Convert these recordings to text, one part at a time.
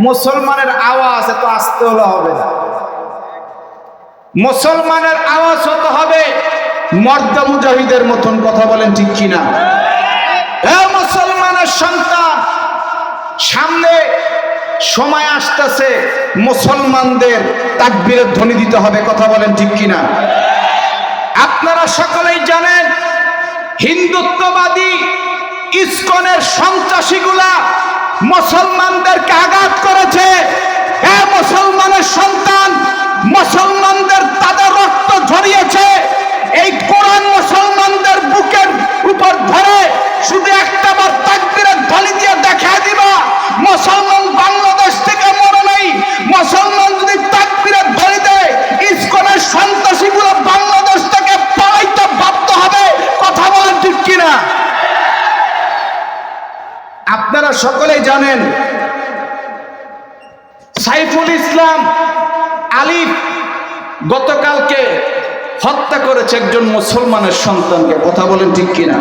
মুসলমানের আওয়াজ এত আস্তে হলে হবে না, মুসলমানের আওয়াজ হতে হবে মর্দা মুজাহিদের মতন। কথা বলেন ঠিক কিনা? মুসলমানের সন্তান, সামনে সময় আসতেছে মুসলমানদের তাকবীরের ধ্বনি দিতে হবে। কথা বলেন ঠিক কিনা? আপনারা সকলেই জানেন হিন্দুত্ববাদী ইসকনের সন্ত্রাসীগুলা মুসলমানদেরকে আঘাত করেছে। মুসলমানের সন্তান, মুসলমানদের তাদের রক্ত ঝরিয়েছে। এই কোরআন মুসলমানদের বুকের উপর ধরে শুধু একটা বার তাকবীরের ধ্বনি দিয়ে দেখা দিবা মুসলমান বাংলাদেশ থেকে মরে নাই। মুসলমান যদি তাকবীরের ধ্বনি দেয় ইসকনের সন্ত্রাসীগুলো বাংলাদেশ থেকে পালাইতে বাধ্য হবে। কথা বলেন ঠিক কিনা? আপনারা সকলেই জানেন সাইফুল ইসলাম আলিফ গতকালকে হত্যা করেছে একজন মুসলমানের সন্তানকে। কথা বলেন ঠিক কিনা?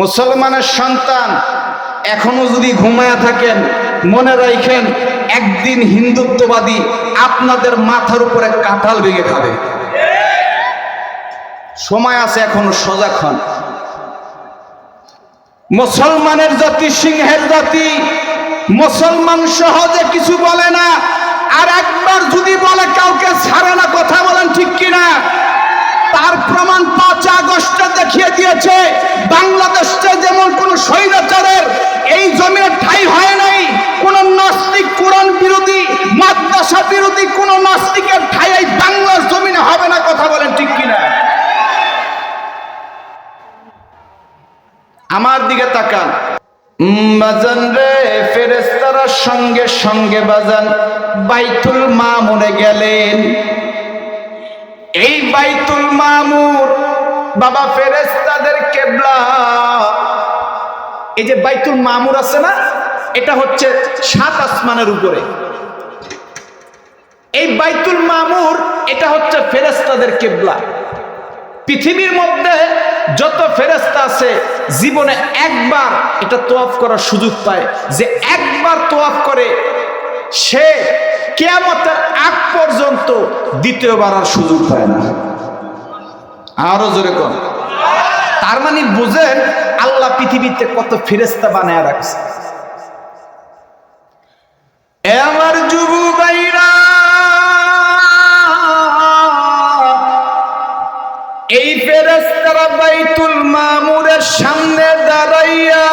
মুসলমানের সন্তান এখনো যদি ঘুমায়া থাকেন, মনে রাখেন একদিন হিন্দুত্ববাদী আপনাদের মাথার উপরে কাঁঠাল ভেঙে খাবে। সময় আছে, এখনো সজাগ হন। মুসলমানের জাতি সিংহের জাতি, মুসলমান সহজে কিছু বলে না, আর একবার যদি বলে কাউকে ছাড়ে না। কথা বলেন ঠিক কিনা? তার প্রমাণ 5 আগস্টে দেখিয়ে দিয়েছে। বাংলাদেশে যেমন কোন স্বৈরাচারের এই জমিনে ঠাঁই হয় নাই, কোন নাস্তিক, কোরআন বিরোধী, মাদ্রাসা বিরোধী কোন নাস্তিকের ঠাঁই এই বাংলার জমিনে হবে না। কথা বলেন ঠিক কিনা? আমার দিকে তাকান বাজান রে, ফেরেশতারা সঙ্গে সঙ্গে বাজান বাইতুল মামুরে গেলেন। এই বাইতুল মামুর বাবা ফেরেশতাদের কিবলা। এই যে বাইতুল মামুর আছে না, এটা হচ্ছে 7 আসমানের উপরে। এই বাইতুল মামুর এটা হচ্ছে ফেরেশতাদের কিবলা। পৃথিবীর মধ্যে যত ফেরেশতা আছে জীবনে একবার এটা তওয়াফ করার সুযোগ পায়। যে একবার তওয়াফ করে সে কিয়ামতের আগ পর্যন্ত দ্বিতীয়বার আর সুযোগ পায় না। আরো জোরে কোন? তার মানে বুঝেন আল্লাহ পৃথিবীতে কত ফেরেশতা বানায় রাখছে। আমার যুবু ভাইরা, এই ফেরেশতারা বাইতুল মামুরের সামনে দাঁড়াইয়া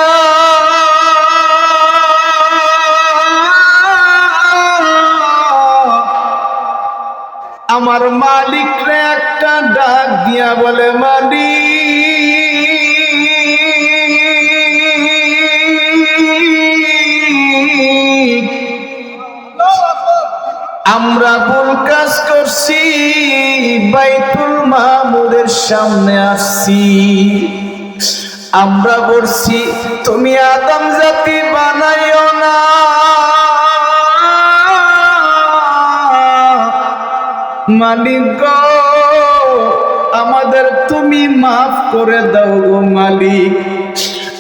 আমার মালিকরে একটা ডাক দিয়া বলে, মালিক, আমরা ভুল কাজ করছি, বাইতুল মামুরের সামনে আসছি। আমরা বলছি তুমি আদম জাতি বানাইও না, মালিক গো আমাদের তুমি মাফ করে দাও গো মালিক।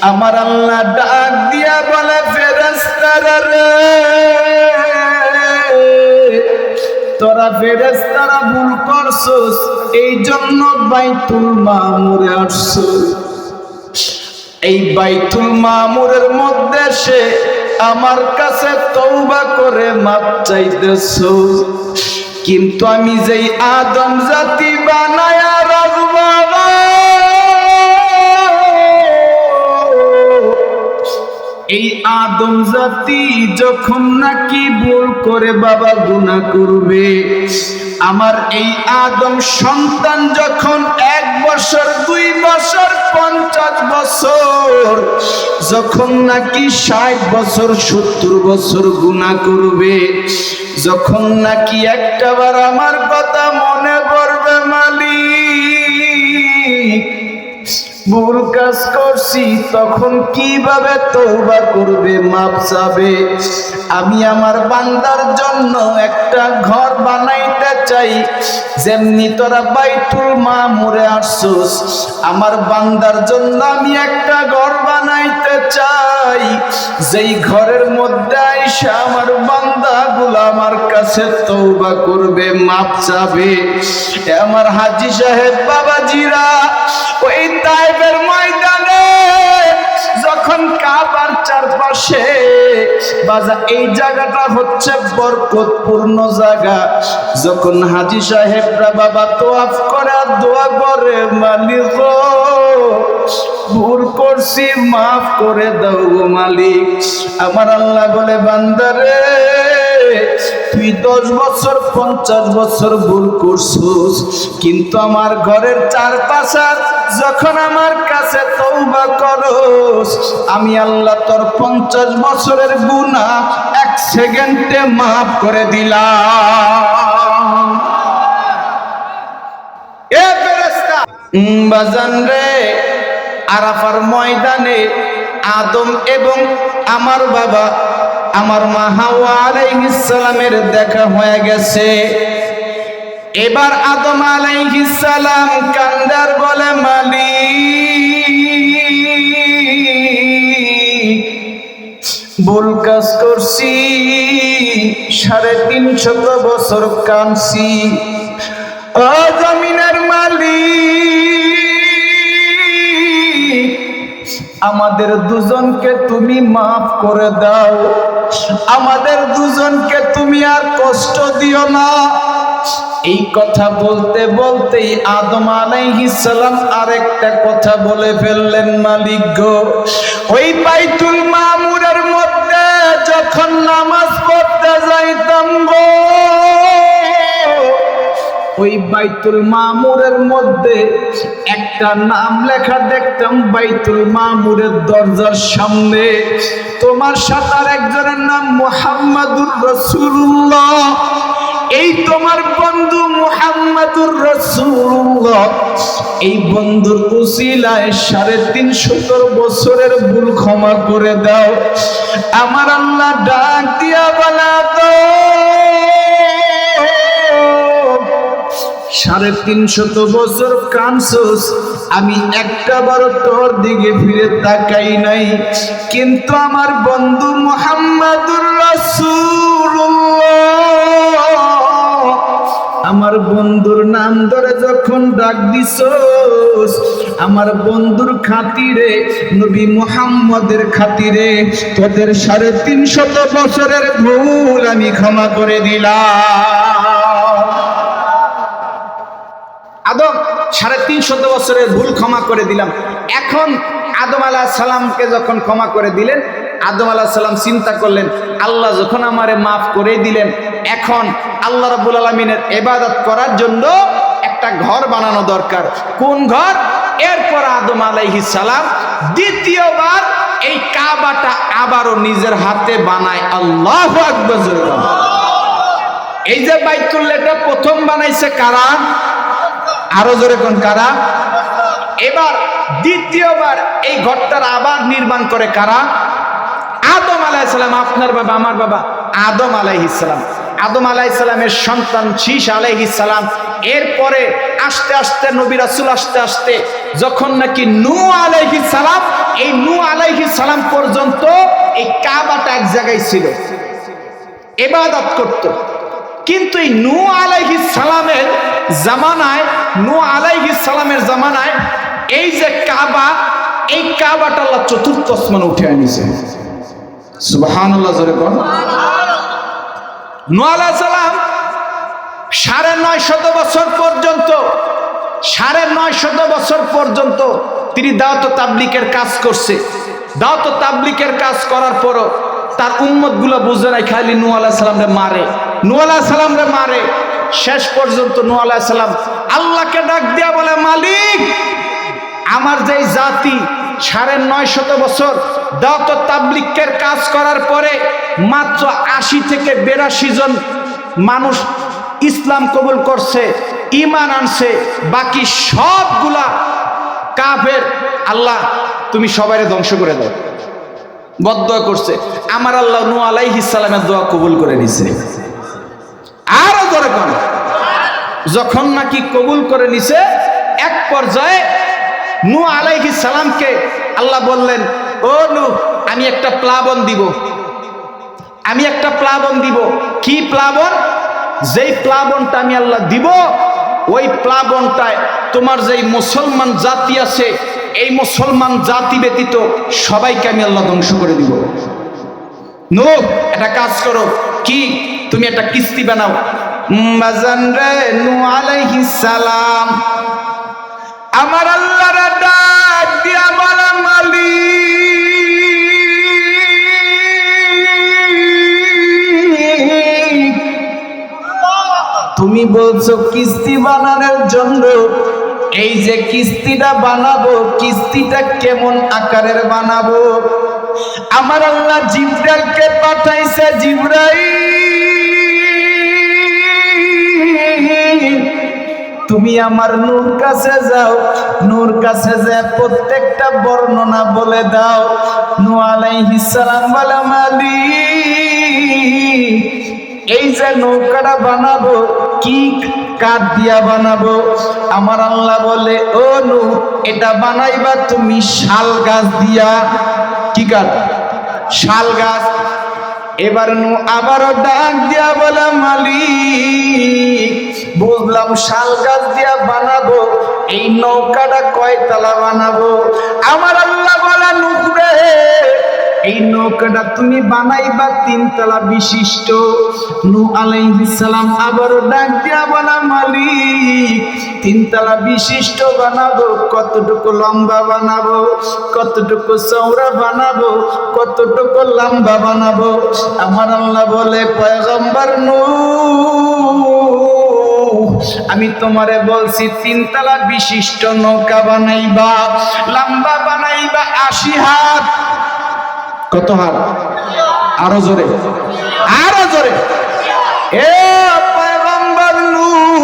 আমার আল্লাহ ডাক দিয়া বলে, ফেরেশতারা রে, তোরা ফেরেশতারা ভুল করছস, এই জন্য বাইতুল মামুরে আসছস। এই বাইতুল মামুরের মধ্যে সে আমার কাছে তওবা করে মাপ চাইতেছো, কিন্তু আমি যেই আদম জাতি বানায়া রাখবো, এই আদম জাতি যখন নাকি ভুল করে বাবা গুনাহ করবে, আমার এই আদম সন্তান যখন 1 বছর 2 বছর 50 বছর, যখন নাকি 60 বছর 70 বছর গুনাহ করবে, যখন নাকি একটাবার আমার কথা মনে পড়বে, মালিক ভুল কাজ করছি তখন কিভাবে তওবা করবে, মাপ চাবে। আমি আমার বান্দার জন্য একটা ঘর বানাইতে চাই, যেমনি তোরা বাইতুল মামুরে আসছস, আমার বান্দার জন্য আমি একটা ঘর বানাইতে চাই, যেই ঘরের মধ্যে আইসা আমার বান্দাগুলো আমার কাছে তওবা করবে, মাপ চাবে। আমার হাজী সাহেব বাবাজিরা, ওই তায়েফের ময়দানে যখন কাবার চারপাশে বাজা, এই জায়গাটা হচ্ছে বরকতপূর্ণ জায়গা, যখন হাজী সাহেবরা বাবা তোয়াফ করে দোয়া করে, মালিক গো ভুল করছি মাফ করে দাও গো মালিক। আমার আল্লাহ বলে, বান্দারে তুই 10 বছর 50 বছর ভুল করছিস, কিন্তু আমার ঘরের চারপাশে যখন আমার কাছে তওবা করস, আমি আল্লাহ তোর 50 বছরের গুনাহ 1 সেকেন্ডে মাফ করে দিলাম। এ ফেরেশতা বাজান রে, আরাফার ময়দানে আদম এবং আমার বাবা আমার মা হাওয়া আলাইহিস সালামের দেখা হয়ে গেছে। এবার আদম আলাইহিস সালাম কান্দার বলে, মালিক ভুল কাজ করছি, 350 বছর কাঁদছি। ও জমিনের মালিক, আমাদের দুজনকে তুমি মাফ করে দাও, আমাদের দুজনকে তুমি আর কষ্ট দিও না। এই কথা বলতে বলতেই আদম আলাইহিস সালাম আরেকটা কথা বলে ফেললেন, মালিক গো ওই বাইতুল মামুরের মধ্যে যখন নামাজ পড়তে যাইতাম গো, ওই বাইতুল মামুরের মধ্যে একটা নাম লেখা দেখতাম বাইতুল মামুরের দরজার সামনে, তোমার সাথে একজনের নাম মুহাম্মাদুর রাসূলুল্লাহ। এই তোমার বন্ধু মুহাম্মাদুর রাসূলুল্লাহ, এই বন্ধুর উসিলায় 350 বছরের ভুল ক্ষমা করে দাও। আমার আল্লাহ ডাক দিয়া বলা, তো 350 বছর কাঁদছস, আমি একটা বার তোর দিকে ফিরে তাকাই নাই, কিন্তু আমার বন্ধু মুহাম্মাদুর রাসূলুল্লাহ, আমার বন্ধুর নাম ধরে যখন ডাক দিছস, আমার বন্ধুর খাতিরে, নবী মুহাম্মদের খাতিরে তোদের 350 বছরের ভুল আমি ক্ষমা করে দিলাম। আদম 350 বছরের ভুল ক্ষমা করে দিলাম। এখন আদম আলাইহিস সালামকে যখন ক্ষমা করে দিলেন, আদম আলাইহিস সালাম চিন্তা করলেন, আল্লাহ যখন আমারে মাফ করে দিলেন, এখন আল্লাহ রাব্বুল আলামিনের ইবাদত করার জন্য একটা ঘর বানানো দরকার। কোন ঘর? এরপর আদম আলাইহিস সালাম দ্বিতীয়বার এই কাবাটা আবারও নিজের হাতে বানায়। আল্লাহু আকবার। এই যে বাইতুল্লাহটা প্রথম বানাইছে কারা? আরো জোরে কোন কারা? এবার দ্বিতীয়বার এই ঘরটার আবার নির্মাণ করে কারা? আদম আলাইহিস সালাম, আপনার বাবা আমার বাবা আদম আলাইহিস সালাম। আদম আলাইহিস সালামের সন্তান শীশ আলাইহিস সালাম। এরপরে আস্তে আস্তে নবী রাসূল আস্তে আস্তে যখন নাকি নূহ আলাইহিস সালাম, এই নূহ আলাইহিস সালাম পর্যন্ত এই কাবাটা এক জায়গায় ছিল, ইবাদত করত। কিন্তু এই নূহ আলাইহিস সালামের জামানায়, নূহ আলাইহিস সালামের জামানায় এই যে কাবা, এই কাবাটা আল্লাহ চতুর্থ আসমানে উঠে আনিছে। সুবহানাল্লাহ, জোরে কোন। নূহ আলাইহিস সালাম 950 বছর পর্যন্ত, 950 বছর পর্যন্ত তিনি দাওয়াত ও তাবলীগের কাজ করছে। দাওয়াত ও তাবলীগের কাজ করার পরও তার উম্মত গুলো বুঝে নাই, খালি নূহ আলাইহিস সালামরে মারে, নূহ আলাইহিস সালামরে মারে। শেষ পর্যন্ত নূহ আলাইহিস সালাম আল্লাহকে ডাক দিয়া বলে, মালিক আমার যেই জাতি 950 বছর দাওয়াত ও তাবলীগের কাজ করার পরে মাত্র 80 থেকে 82 জন মানুষ ইসলাম কবুল করছে, ঈমান আনছে, বাকি সবগুলা কাফের, আল্লাহ তুমি সবাইরে ধ্বংস করে দাও, বদদোয়া করছে। আমার আল্লাহ নূহ আলাইহিস সালামের দোয়া কবুল করে নিছে। আরো জোরে কোন, যখন নাকি কবুল করে নিছে, এক পর্যায়ে নূহ আলাইহিস সালামকে আল্লাহ বললেন, ও নূহ, আমি একটা প্লাবন দিব, আমি একটা প্লাবন দিব। কি প্লাবন? যেই প্লাবনটা আমি আল্লাহ দিব, ওই প্লাবনটায় তোমার যেই মুসলমান জাতি আছে, এই মুসলমান জাতি ব্যতীত সবাইকে আমি আল্লাহ ধ্বংস করে দিব। নূহ, একটা কাজ করো, কি? তুমি একটা কিস্তি বানাও। বাজান রে, নূহ আলাইহিস সালাম আমার আল্লাহর ডাক দিয়া বলা, মালিক তুমি বলছো কিস্তি বানানোর জন্য, এই যে কিস্তিটা বানাবো, কিস্তিটা কেমন আকারের বানাবো? আমার আল্লাহ জিবরাইলকে পাঠাইছে। জিবরাইল, তুমি আমার নূর কাছে যাও, নূর কাছে যে প্রত্যেকটা বর্ণনা বলে দাও। নূহ আলাইহিস সালাম বলে, মালিক এই যে নৌকাটা বানাবো, কি কাঠ দিয়া বানাবো? আমার আল্লাহ বলে, ও নূহ, এটা বানাইবা তুমি শাল গাছ দিয়া। কি কাঠ? শাল গাছ। এবার নূহ আবারও ডাক দিয়া বলে, মালিক বুঝলাম শাল গাছ দিয়া বানাবো, এই নৌকাটা কয়তলা বানাবো? আমার আল্লাহ বলে, নূহ রে, এই নৌকাটা তুমি বানাইবা 3 তলা বিশিষ্ট। নূহ আলাইহিস সালাম আবারও ডাক দিয়া বলা, মালিক 3 তলা বিশিষ্ট বানাবো, কতটুকু লম্বা বানাবো, কতটুকু চওড়া বানাবো, কতটুকু লম্বা বানাবো? আমার আল্লাহ বলে, পয়গম্বর নূহ, আমি তোমারে বলছি 3 তলা বিশিষ্ট নৌকা বানাইবা, লম্বা বানাইবা 80 হাত। কত হাত? আরো জোরে, আরো জোরে। এ পয়গম্বর নূহ,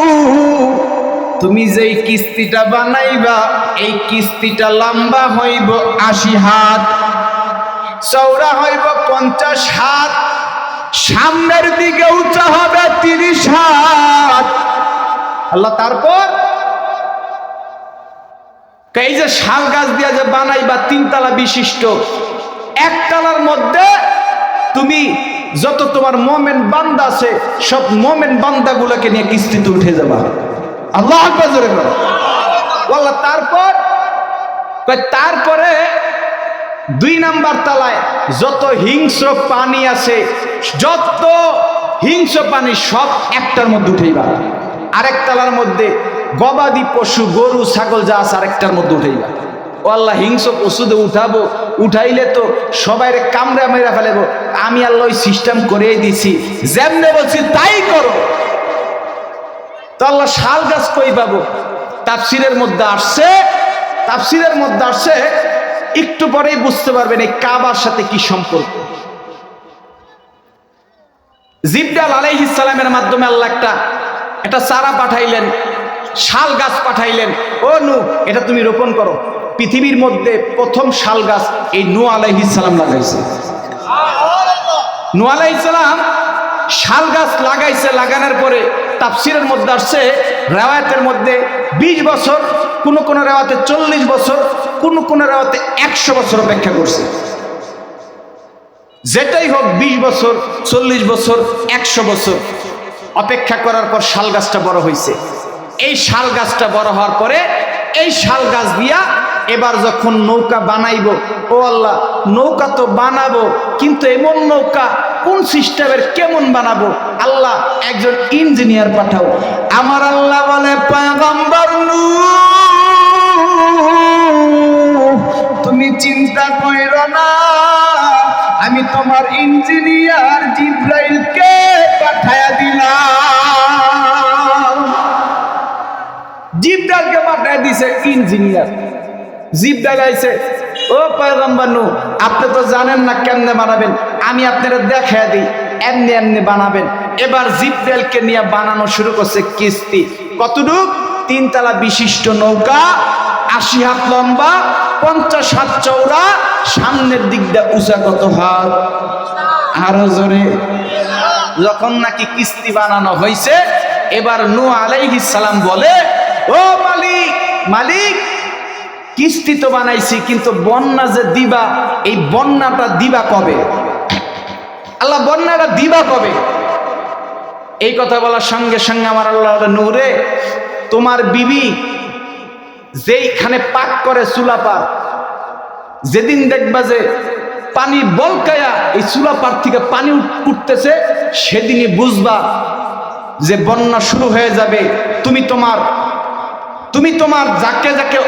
তুমি যেই কিস্তিটা বানাইবা, এই কিস্তিটা লম্বা হইব 80 হাত, চওড়া হইব 50 হাত, সামনের দিকে উঁচা হবে 30 হাত। আল্লাহ তারপর এই যে শাল গাছ দিয়া যে বানাইবা 3 তলা বিশিষ্ট, 1 তলার মধ্যে তুমি যত তোমার মোমেন বান্দা আছে, সব মোমেন বান্দাগুলোকে নিয়ে কিস্তিতে উঠে যাবা। আল্লাহু আকবার জোরে বলো। আল্লাহ তারপরে 2 নাম্বার তলায় যত হিংস্র পানি আছে, যত হিংস্র পানি সব একটার মধ্যে উঠেইবা। আরেক তলার মধ্যে গবাদি পশু, গরু ছাগল যা আছে আরেকটার মধ্যে উঠেইবা। ও আল্লাহ, হিংস্র পশুতে উঠাবো, উঠাইলে তো সবাই কামড়ে মেরা ফেলেবো। আমি আল্লাহ সিস্টেম করে দিছি, যেমনে বলছি তাই করো। তো আল্লাহ শাল গাছ কই পাবো? তাফসিরের মধ্যে আসছে, একটু পরেই বুঝতে পারবেন এই কাবার সাথে কি সম্পর্ক। জিবরাইল আলাইহিস সালামের মাধ্যমে আল্লাহ একটা চারা পাঠাইলেন, শাল গাছ পাঠাইলেন। ও নূহ, এটা তুমি রোপণ করো। পৃথিবীর মধ্যে প্রথম শাল গাছ এই নূহ আলাইহিস সালাম লাগাইছে। নূহ আলাইহিস সালাম শাল গাছ লাগাইছে। লাগানোর পরে তাফসিরের মধ্যে আসছে, রিওয়ায়াতের মধ্যে 20 বছর, কোন রিওয়ায়াতে 40 বছর, কোন রিওয়ায়াতে 100 বছর অপেক্ষা করছে। যেটাই হোক, 20 বছর, 40 বছর, 100 বছর অপেক্ষা করার পর শাল গাছটা বড় হয়েছে। এই শাল গাছটা বড় হওয়ার পরে এই শাল গাছ দিয়া এবার যখন নৌকা বানাইবো, ও আল্লাহ, নৌকা তো বানাবো, কিন্তু এমন নৌকা কোন সিস্টেমের, কেমন বানাবো? আল্লাহ একজন ইঞ্জিনিয়ার পাঠাও। আমার আল্লাহ বলে, পয়গম্বর নূহ, তুমি চিন্তা কইরো না, আমি তোমার ইঞ্জিনিয়ার জিবরাইলকে পাঠায়া দিলাম। জিবরাইলকে পাঠায়া দিছে ইঞ্জিনিয়ার। জিবরাইল আইছে, ও পয়গম্বর নূহ, আপনি তো জানেন না কেমনে বানাবেন, আমি আপনারা দেখায় দিই, এমনি এমনি বানাবেন। এবার জিবরাইলকে নিয়ে বানানো শুরু করছে কিস্তি। কতটুক? 3 তলা বিশিষ্ট নৌকা, 80 হাত লম্বা, 50 হাত চওড়া, সামনের দিক দিয়ে উঁচা কত হাত? আরো জোরে। যখন নাকি কিস্তি বানানো হয়েছে, এবার নূহ আলাইহিস সালাম বলে, ও মালিক, মালিক, কিস্তি তো বানাইছি, কিন্তু বন্যা যে দিবা, এই বন্যাটা দিবা কবে? আল্লাহ বন্যাটা দিবা কবে? এই কথা বলার সঙ্গে সঙ্গে আমার আল্লাহ, নূরে, তোমার বিবি যেইখানে পাক করে চুলাপার, যেদিন দেখবা যে পানি বলকায়া এই চুলাপার থেকে পানি উঠতেছে, সেদিনই বুঝবা যে বন্যা শুরু হয়ে যাবে। তুমি তোমার যাকে যাকে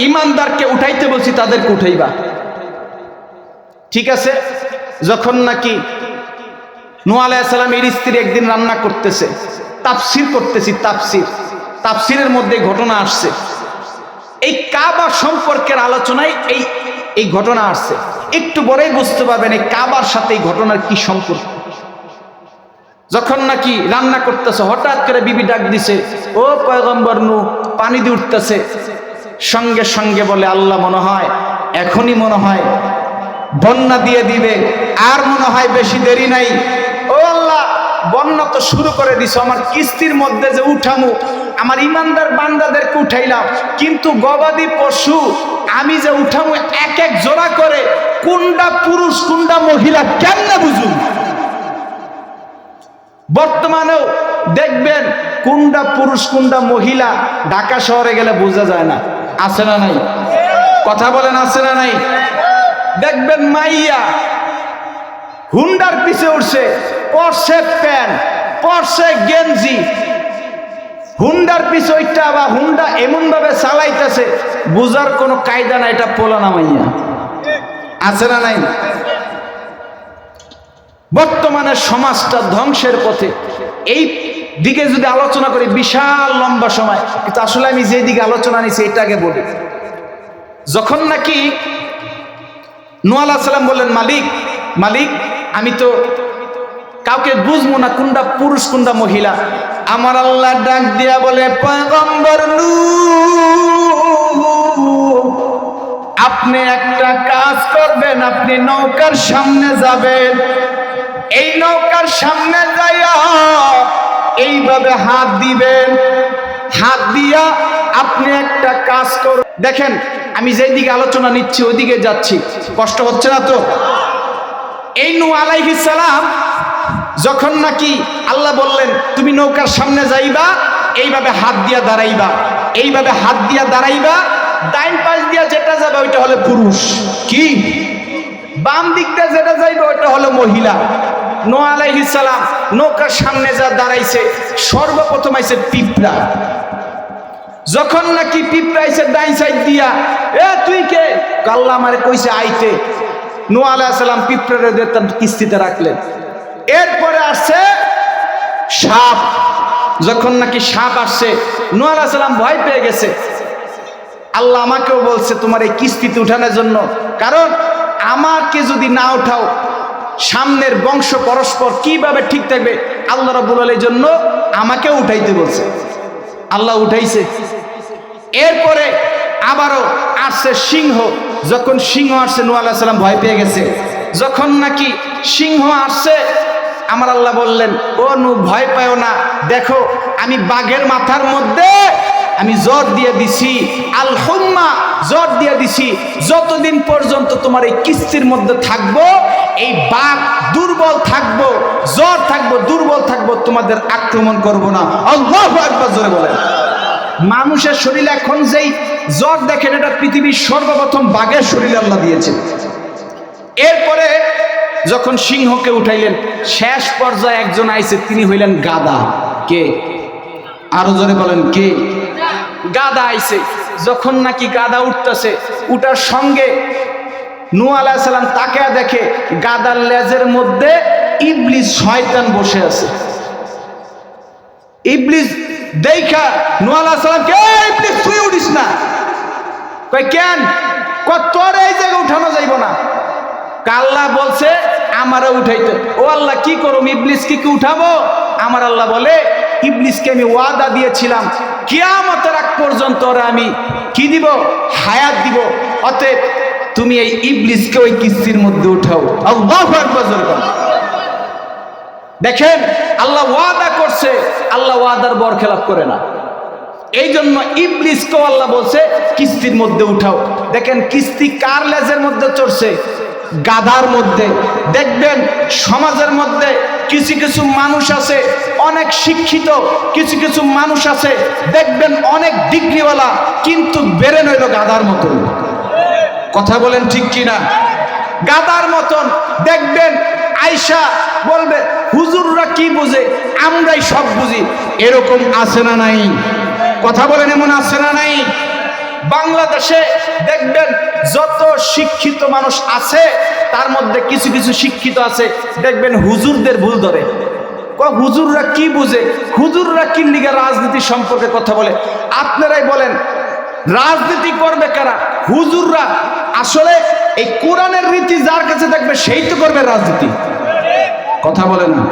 ইমানদারকে উঠাইতে বলছি তাদেরকে উঠাইবা। ঠিক আছে? যখন নাকি নূহ আলাইহিস সালামের স্ত্রী একদিন রান্না করতেছে, তাফসীর করতেছি, তাফসীরের মধ্যে ঘটনা আসছে। এই কাবা সম্পর্কের আলোচনায় এই ঘটনা আসছে। একটু পরেই বুঝতে পারবেন এই কাবার সাথে এই ঘটনার কি সম্পর্ক। যখন নাকি রান্না করতেছে, হঠাৎ করে বিবি ডাক দিছে, ও পয়গম্বর নূহ, পানি দিয়ে উঠতেছে। সঙ্গে সঙ্গে বলে, আল্লাহ মনে হয় এখনই মনে হয় বন্যা দিয়ে দিবে, আর মনে হয় বেশি দেরি নাই। ও আল্লাহ, বন্যা তো শুরু করে দিছো, আমার কিস্তির মধ্যে যে উঠামু, আমার ইমানদার বান্দাদেরকে উঠাইলাম, কিন্তু গবাদি পশু আমি যে উঠামু এক এক জোড়া করে, কোনটা পুরুষ কোনটা মহিলা কেমনে বুঝুন? বর্তমানেও দেখবেন কোনটা পুরুষ কোনটা মহিলা ঢাকা শহরে গেলে বোঝা যায় না। আছে না নাই? কথা বলেন, আছে না নাই? দেখবেন মাইয়া হুন্ডার পিছে উঠছে, পরছে প্যান্ট, পরছে গেঞ্জি, হুন্ডার পিছে ওইটা, বা হুন্ডা এমন ভাবে চালাইতেছে বুঝার কোনো কায়দা নাই এটা পোলা না মাইয়া। আছে না নাই? বর্তমানে সমাজটা ধ্বংসের পথে। এই দিকে যদি আলোচনা করি বিশাল লম্বা সময়, কিন্তু আসলে আমি যে দিকে আলোচনা নিছি এটা আগে বলি। যখন নাকি নূহ আলাইহিস সালাম বললেন, মালিক, মালিক, আমি তো কাউকে বুঝবো না কোনটা পুরুষ কোনটা মহিলা। আমার আল্লাহ ডাক দিয়া বলে, পয়গম্বর নূহ, আপনি একটা কাজ করবেন, আপনি নৌকার সামনে যাবেন, এই নৌকার সামনে যাইয়া এইভাবে হাত দিবেন, হাত দিয়া আপনি একটা কাজ করুন। দেখেন আমি যেদিকে আলোচনা নিচ্ছি ওইদিকে যাচ্ছি, কষ্ট হচ্ছে না তো? এই নূহ আলাইহিস সালাম যখন নাকি আল্লাহ বললেন তুমি নৌকার সামনে যাইবা, এইভাবে হাত দিয়া দাঁড়াইবা, এইভাবে হাত দিয়া দাঁড়াইবা, ডাইন পাশ দিয়া যেটা যাবে ওইটা হলো পুরুষ, কি বাম দিক দিয়ে যেটা যাইবে ওইটা হলো মহিলা। নূহ আলাইহিস সালাম নৌকার সামনে যা দাঁড়াইছে, সর্বপ্রথম আইছে পিঁপড়া। যখন নাকি পিঁপড়া আইছে ডাইন সাইড দিয়া, এ তুই কে? আল্লাহ আমারে কইছে আইতে। নূহ আলাইহিস সালাম পিঁপড়ারে দিয়ে তার কিস্তিতে রাখলেন। এরপরে আসছে সাপ। যখন নাকি সাপ আসছে, নূহ আলাইহিস সালাম ভয় পেয়ে গেছে। আল্লাহ আমাকেও বলছে তোমার এই কিস্তিতে উঠানোর জন্য, কারণ আমাকে যদি না উঠাও সামনের বংশ পরস্পর কিভাবে ঠিক থাকবে। আল্লাহ রাব্বুল আলামিনের জন্য আমাকে উঠাইতে বলছে, আল্লাহ উঠাইছে। এরপরে আবারও আসছে সিংহ। যখন সিংহ আসছে নূহ আলাইহিস সালাম ভয় পেয়ে গেছে। যখন নাকি সিংহ আসছে, আমার আল্লাহ বললেন, ও নূহ ভয় পাও না, দেখো আমি বাঘের মাথার মধ্যে আমি জ্বর দিয়ে দিছি, আল হুম্মা, জ্বর দিয়ে দিছি, যতদিন পর্যন্ত তোমার এই কিস্তির মধ্যে থাকবো, এই বাঘ দুর্বল থাকবো, জ্বর থাকবো, দুর্বল থাকবো, তোমাদের আক্রমণ করব না। আল্লাহু আকবার, জোরে বলেন। মানুষের শরীরে এখন যেই জ্বর দেখেন, এটা পৃথিবীর সর্বপ্রথম বাঘের শরীরে আল্লাহ দিয়েছেন। এরপরে যখন সিংহকে উঠাইলেন, শেষ পর্যায়ে একজন আইছে, তিনি হইলেন গাধা। কে? আরো জোরে বলেন, কে? গাধা আইছে। যখন নাকি গাধা উঠতেছে, উঠার সঙ্গে নূহ আলাইহিস সালাম তাকিয়া দেখে গাধার লেজের মধ্যে ইবলিস শয়তান বসে আছে। ইবলিস দেখা নূহ আলাইহিস সালাম কে, ইবলিস তুই উঠিস না। কই কেন? তোর এই জায়গা উঠানো যাইব না। আল্লাহ বলছে আমারে উঠাইতে। ও আল্লাহ কি করুম, ইবলিসকে কি উঠাবো? আমার আল্লাহ বলে, ইবলিসকে আমি ওয়াদা দিয়েছিলাম কিয়ামতের আগ পর্যন্ত ওরা আমি কি দিব? হায়াত দিব। অতএব তুমি এই ইবলিসকে ওই কিস্তির মধ্যে উঠাও। আল্লাহু আকবার। দেখেন আল্লাহ ওয়াদা করছে, আল্লাহ ওয়াদার বরখেলাপ করে না। এই জন্য ইবলিসকেও আল্লাহ বলছে কিস্তির মধ্যে উঠাও। দেখেন কিস্তি কার লেজের মধ্যে চড়ছে? গাধার মধ্যে। দেখবেন সমাজের মধ্যে কিছু কিছু মানুষ আছে অনেক শিক্ষিত, কিছু কিছু মানুষ আছে দেখবেন অনেক ডিগ্রিওয়ালা, কিন্তু বেরেন হইল গাধার মতন। কথা বলেন ঠিক কিনা? গাধার মতন। দেখবেন আয়সা বলবে হুজুররা কি বুঝে, আমরাই সব বুঝি। এরকম আছে না নাই? কথা বলেন, এমন আছে না নাই? বাংলাদেশে দেখবেন যত শিক্ষিত মানুষ আছে তার মধ্যে কিছু কিছু শিক্ষিত আছে দেখবেন হুজুরদের ভুল ধরে। হুজুররা কি বুঝে, হুজুররা কি লিগে রাজনীতি সম্পর্কে কথা বলে। আপনারাই বলেন রাজনীতি করবে কারা? হুজুররা। আসলে এই কোরআনের রীতি যার কাছে দেখবে সেই তো করবে রাজনীতি। কথা বলেন না?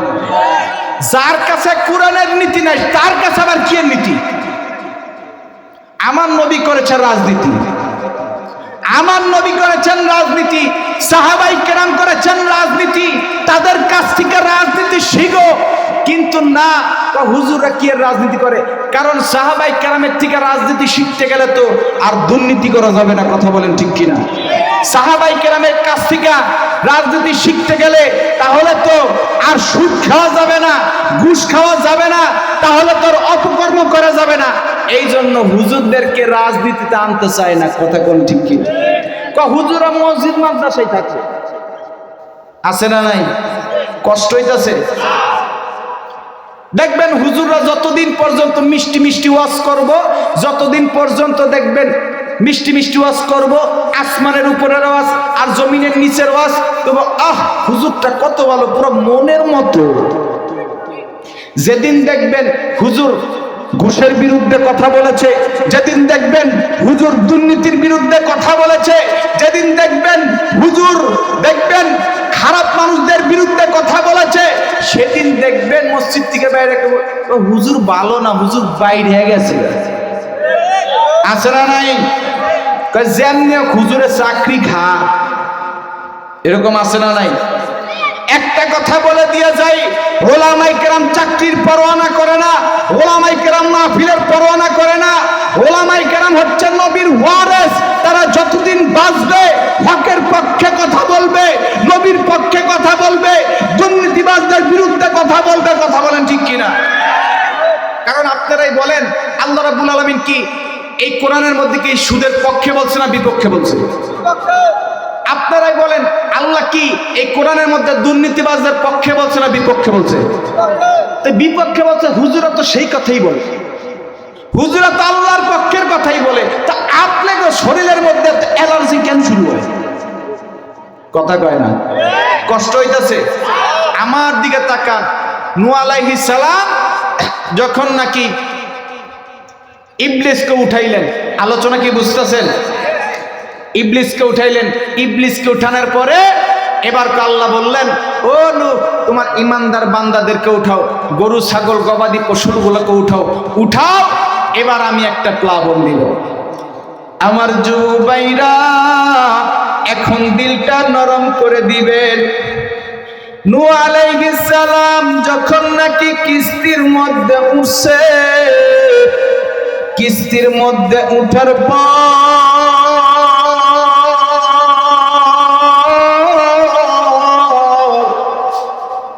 যার কাছে কোরআনের নীতি নাই তার কাছে আবার কি নীতি? আমার নবী করেছেন রাজনীতি, আমার নবী করেছেন রাজনীতি, সাহাবাই কেরাম করেছেন রাজনীতি, তাদের কাছ থেকে রাজনীতি শিখো। কিন্তু না, হুজুররা কি রাজনীতি করে? কারণ সাহাবাই কেরামের থেকে রাজনীতি শিখতে গেলে তো আর দুর্নীতি করা যাবে না। কথা বলেন ঠিক কিনা? সাহাবাই কেরামের কাছ থেকে রাজনীতি শিখতে গেলে তাহলে তো আর সুদ খাওয়া যাবে না, ঘুষ খাওয়া যাবে না, তাহলে তোর অপকর্ম করা যাবে না। এই জন্য হুজুরদেরকে রাজনীতিতে আনতে চায় না। কথা কোন ঠিক কি? হুজুরা মসজিদ মাদ্রাসায় থাকে, আছে না নাই? কষ্ট হইতাছে। দেখবেন হুজুররা যতদিন পর্যন্ত মিষ্টি মিষ্টি ওয়াজ করব, যতদিন পর্যন্ত দেখবেন মিষ্টি মিষ্টি ওয়াজ করব, আসমানের উপরের আওয়াজ আর জমিনের নিচের আওয়াজ, তবে হুজুরটা কত ভালো, পুরো মনের মতো। যেদিন দেখবেন হুজুর ঘুষের বিরুদ্ধে কথা বলেছে, যেদিন দেখবেন হুজুর দুর্নীতির বিরুদ্ধে কথা বলেছে, যেদিন দেখবেন হুজুর দেখবেন খারাপ মানুষদের বিরুদ্ধে কথা বলেছে, সেদিন দেখবেন মসজিদ থেকে বাইরে হুজুর ভালো না, হুজুর বাইরে গেছে। আছে না নাই? যেমনি হুজুরে চাকরি খা, এরকম আছে না নাই? একটা কথা বলে দিয়ে যাই, ওলামায়ে কেরাম চাকরির পরোয়া করে না, ওলামায়ে কেরাম মাহফিলের পরোয়া করে না। ওলামায়ে কেরাম হচ্ছে নবীর ওয়ারিস। তারা যতদিন বাঁচবে হকের পক্ষে কথা বলবে, নবীর পক্ষে কথা বলবে, দুর্নীতিবাজদের বিরুদ্ধে কথা বলবে। কথা বলেন ঠিক কিনা? কারণ আপনারাই বলেন আল্লাহ রাব্বুল আলামিন কি এই কোরআনের মধ্যে কি সুদের পক্ষে বলছে না বিপক্ষে বলছে? আপনারাই বলেন আল্লাহ কি এই কোরআনের মধ্যে দুর্নীতিবাজদের পক্ষে বলছে না বিপক্ষে বলছে? বিপক্ষে বলছে। হুজুরা তো সেই কথাই বলে, হুজুরা তো আল্লাহর পক্ষের কথাই বলে। তা আপনাকে শরীরের মধ্যে অ্যালার্জি কেন শুরু হয়? কথা কয় না? কষ্ট হইতাছে? আমার দিকে তাকান। নূহ আলাইহিস সালাম যখন নাকি ইবলিসকে উঠাইলেন, আলোচনা কি বুঝতেছেন? ইবলিসকে উঠাইলেন, ইবলিসকে উঠানোর পরে এবার আল্লাহ বললেন, ও নূহ তোমার ইমানদার বান্দাদেরকে উঠাও, গরু ছাগল গবাদি পশুগুলোকে উঠাও, উঠাও। এবার আমি একটা প্লাবন দিব। আমার যুবাইরা এখন দিলটা নরম করে দিবেন। নূহ আলাইহিস সালাম যখন নাকি কিস্তির মধ্যে উঠছে, কিস্তির মধ্যে উঠার পর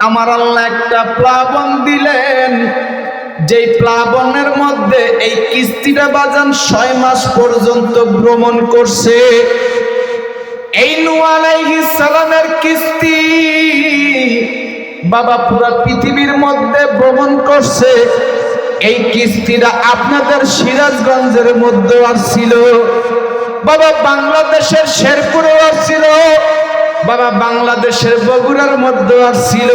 আমার আল্লাহ একটা প্লাবন দিলেন, যেই প্লাবনের মধ্যে এই কিস্তিটা বাজান 6 মাস পর্যন্ত ভ্রমণ করছে। এই নূহ আলাইহিস সালামের কিস্তি বাবা পুরো পৃথিবীর মধ্যে ভ্রমণ করছে। এই কিস্তিটা আপনাদের সিরাজগঞ্জের মধ্যে আসছিল, বাবা বাংলাদেশের শেরপুরে আসছিল, বাবা বাংলাদেশের বগুড়ার মধ্যে আসছিল।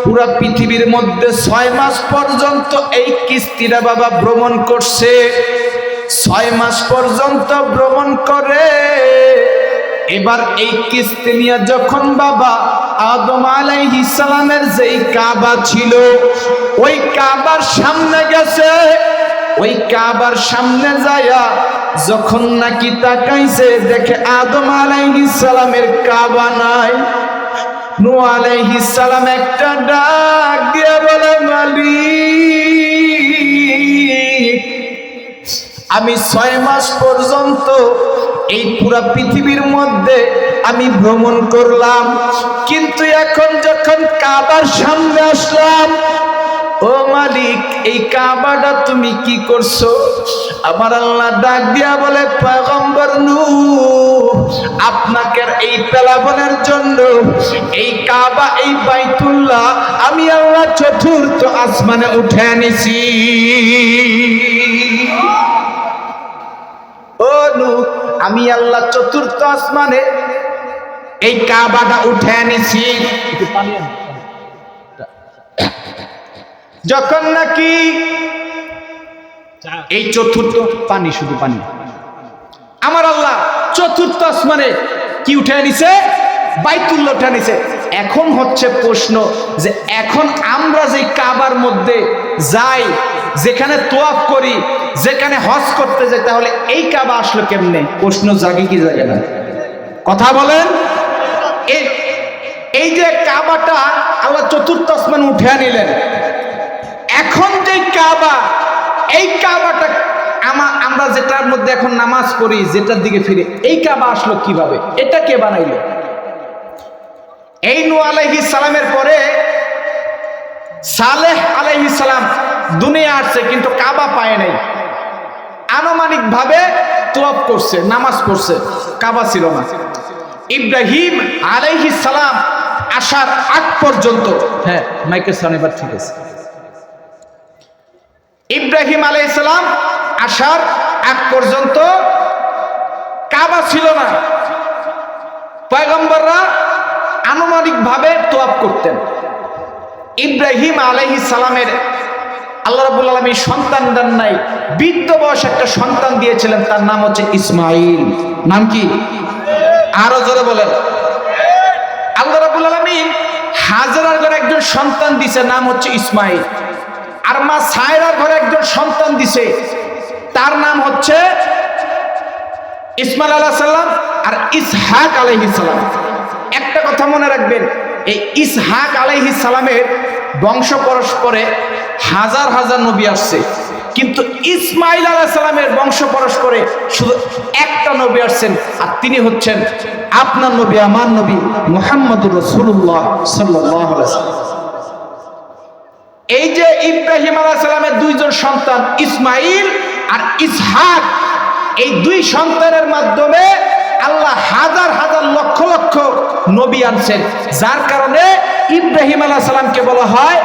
পুরা পৃথিবীর মধ্যে 6 মাস পর্যন্ত এই কিস্তিটা বাবা ভ্রমণ করছে। 6 মাস পর্যন্ত ভ্রমণ করে এবার এই কিস্তি নিয়ে যখন বাবা আদম আলাইহিস সালামের যেই কাবা ছিল ওই কাবার সামনে গেছে, ওই কাবার সামনে যায়া যখন নাকি তাকাইছে দেখে আদম আলাইহিস সালামের কাবা নাই। নূহ আলাইহিস সালাম একটা ডাক দিয়ে বলে, মালিক আমি 6 মাস পর্যন্ত এই পুরা পৃথিবীর মধ্যে আমি ভ্রমণ করলাম, কিন্তু এখন যখন কাবার সামনে আসলাম, ও মালিক এই কাবাটা তুমি কি করছো? আমার আল্লাহ ডাক দিয়া বলে, পয়গম্বর নূহ আপনাকে এই প্লাবনের জন্য এই কাবা এই বাইতুল্লাহ আমি আল্লাহ 4র্থ আসমানে উঠে আনিছি। ও নূহ আমি আল্লাহ 4র্থ আসমানে এই কাবাটা উঠে আনিছি। যখন নাকি এই 4র্থ পানি, শুধু পানি, আমার আল্লাহ 4র্থ আসমানে কি উঠে আনিছে? বাইতুল্লাহ উঠে আনিছে। এখন হচ্ছে প্রশ্ন যে এখন আমরা যে কাবার মধ্যে যাই, যেখানে তোয়াফ করি, যেখানে হজ করতে যাই, তাহলে এই কাবা আসলো কেমনে? প্রশ্ন জাগে কি জাগে না? কথা বলেন। এই যে কাবাটা আল্লাহ 4র্থ আসমানে উঠে আনিলেন, এখন যে কাবা, এই কাবাটা আমরা যেটার মধ্যে এখন নামাজ পড়ি, যেটার দিকে ফিরে, এই কাবা আসলো কিভাবে? এটা কে বানাইলো? এই নূহ আলাইহিস সালামের পরে সালেহ আলাইহিস সালাম দুনিয়া আসছে, কিন্তু কাবা পায় নাই। আনুমানিক ভাবে তোয়াফ করছে, নামাজ পড়ছে, কাবা ছিল না। ইব্রাহিম আলাইহিস সালাম আসার আগ পর্যন্ত, হ্যাঁ মাইকের সামনে এবার ঠিক আছে, ইব্রাহিম আলাইহিস সালাম আসার আগ পর্যন্ত কাবা ছিল না। পয়গম্বররা আনুমানিক ভাবে তোয়াফ করতেন। ইব্রাহিম আলাইহিস সালামের আল্লাহ রাব্বুল আলামিন সন্তান দেন নাই, বৃদ্ধ বয়স একটা সন্তান দিয়েছিলেন, তার নাম হচ্ছে ইসমাইল। নাম কি? আরো জোরে বলেন। আল্লাহ রাব্বুল আলামিন হাজরার ঘরে একজন সন্তান দিছে, নাম হচ্ছে ইসমাইল। আর মা সায়রার ঘরে একজন সন্তান দিছে, তার নাম হচ্ছে ইসমাইল আলাইহিস সালাম আর ইসহাক আলাইহিস সালাম। একটা কথা মনে রাখবেন, এই ইসহাক আলাইহিস সালামের বংশ পরস্পরে হাজার হাজার নবী আসছে, কিন্তু ইসমাইল আলাইহিস সালামের বংশ পরস্পরে শুধু একটা নবী আসছেন, আর তিনি হচ্ছেন আপনার নবী, আমার নবী মুহাম্মদুর রাসূলুল্লাহ সাল্লাল্লাহু আলাইহি ওয়াসাল্লাম। এই যে ইব্রাহিম আলাইহিস সালামের 2 জন সন্তান ইসমাইল আর ইসহাক, এই 2 সন্তানের মাধ্যমে আল্লাহ হাজার হাজার লক্ষ লক্ষ নবী আনছেন, যার কারণে ইব্রাহিম আলাইহিস সালামকে বলা হয়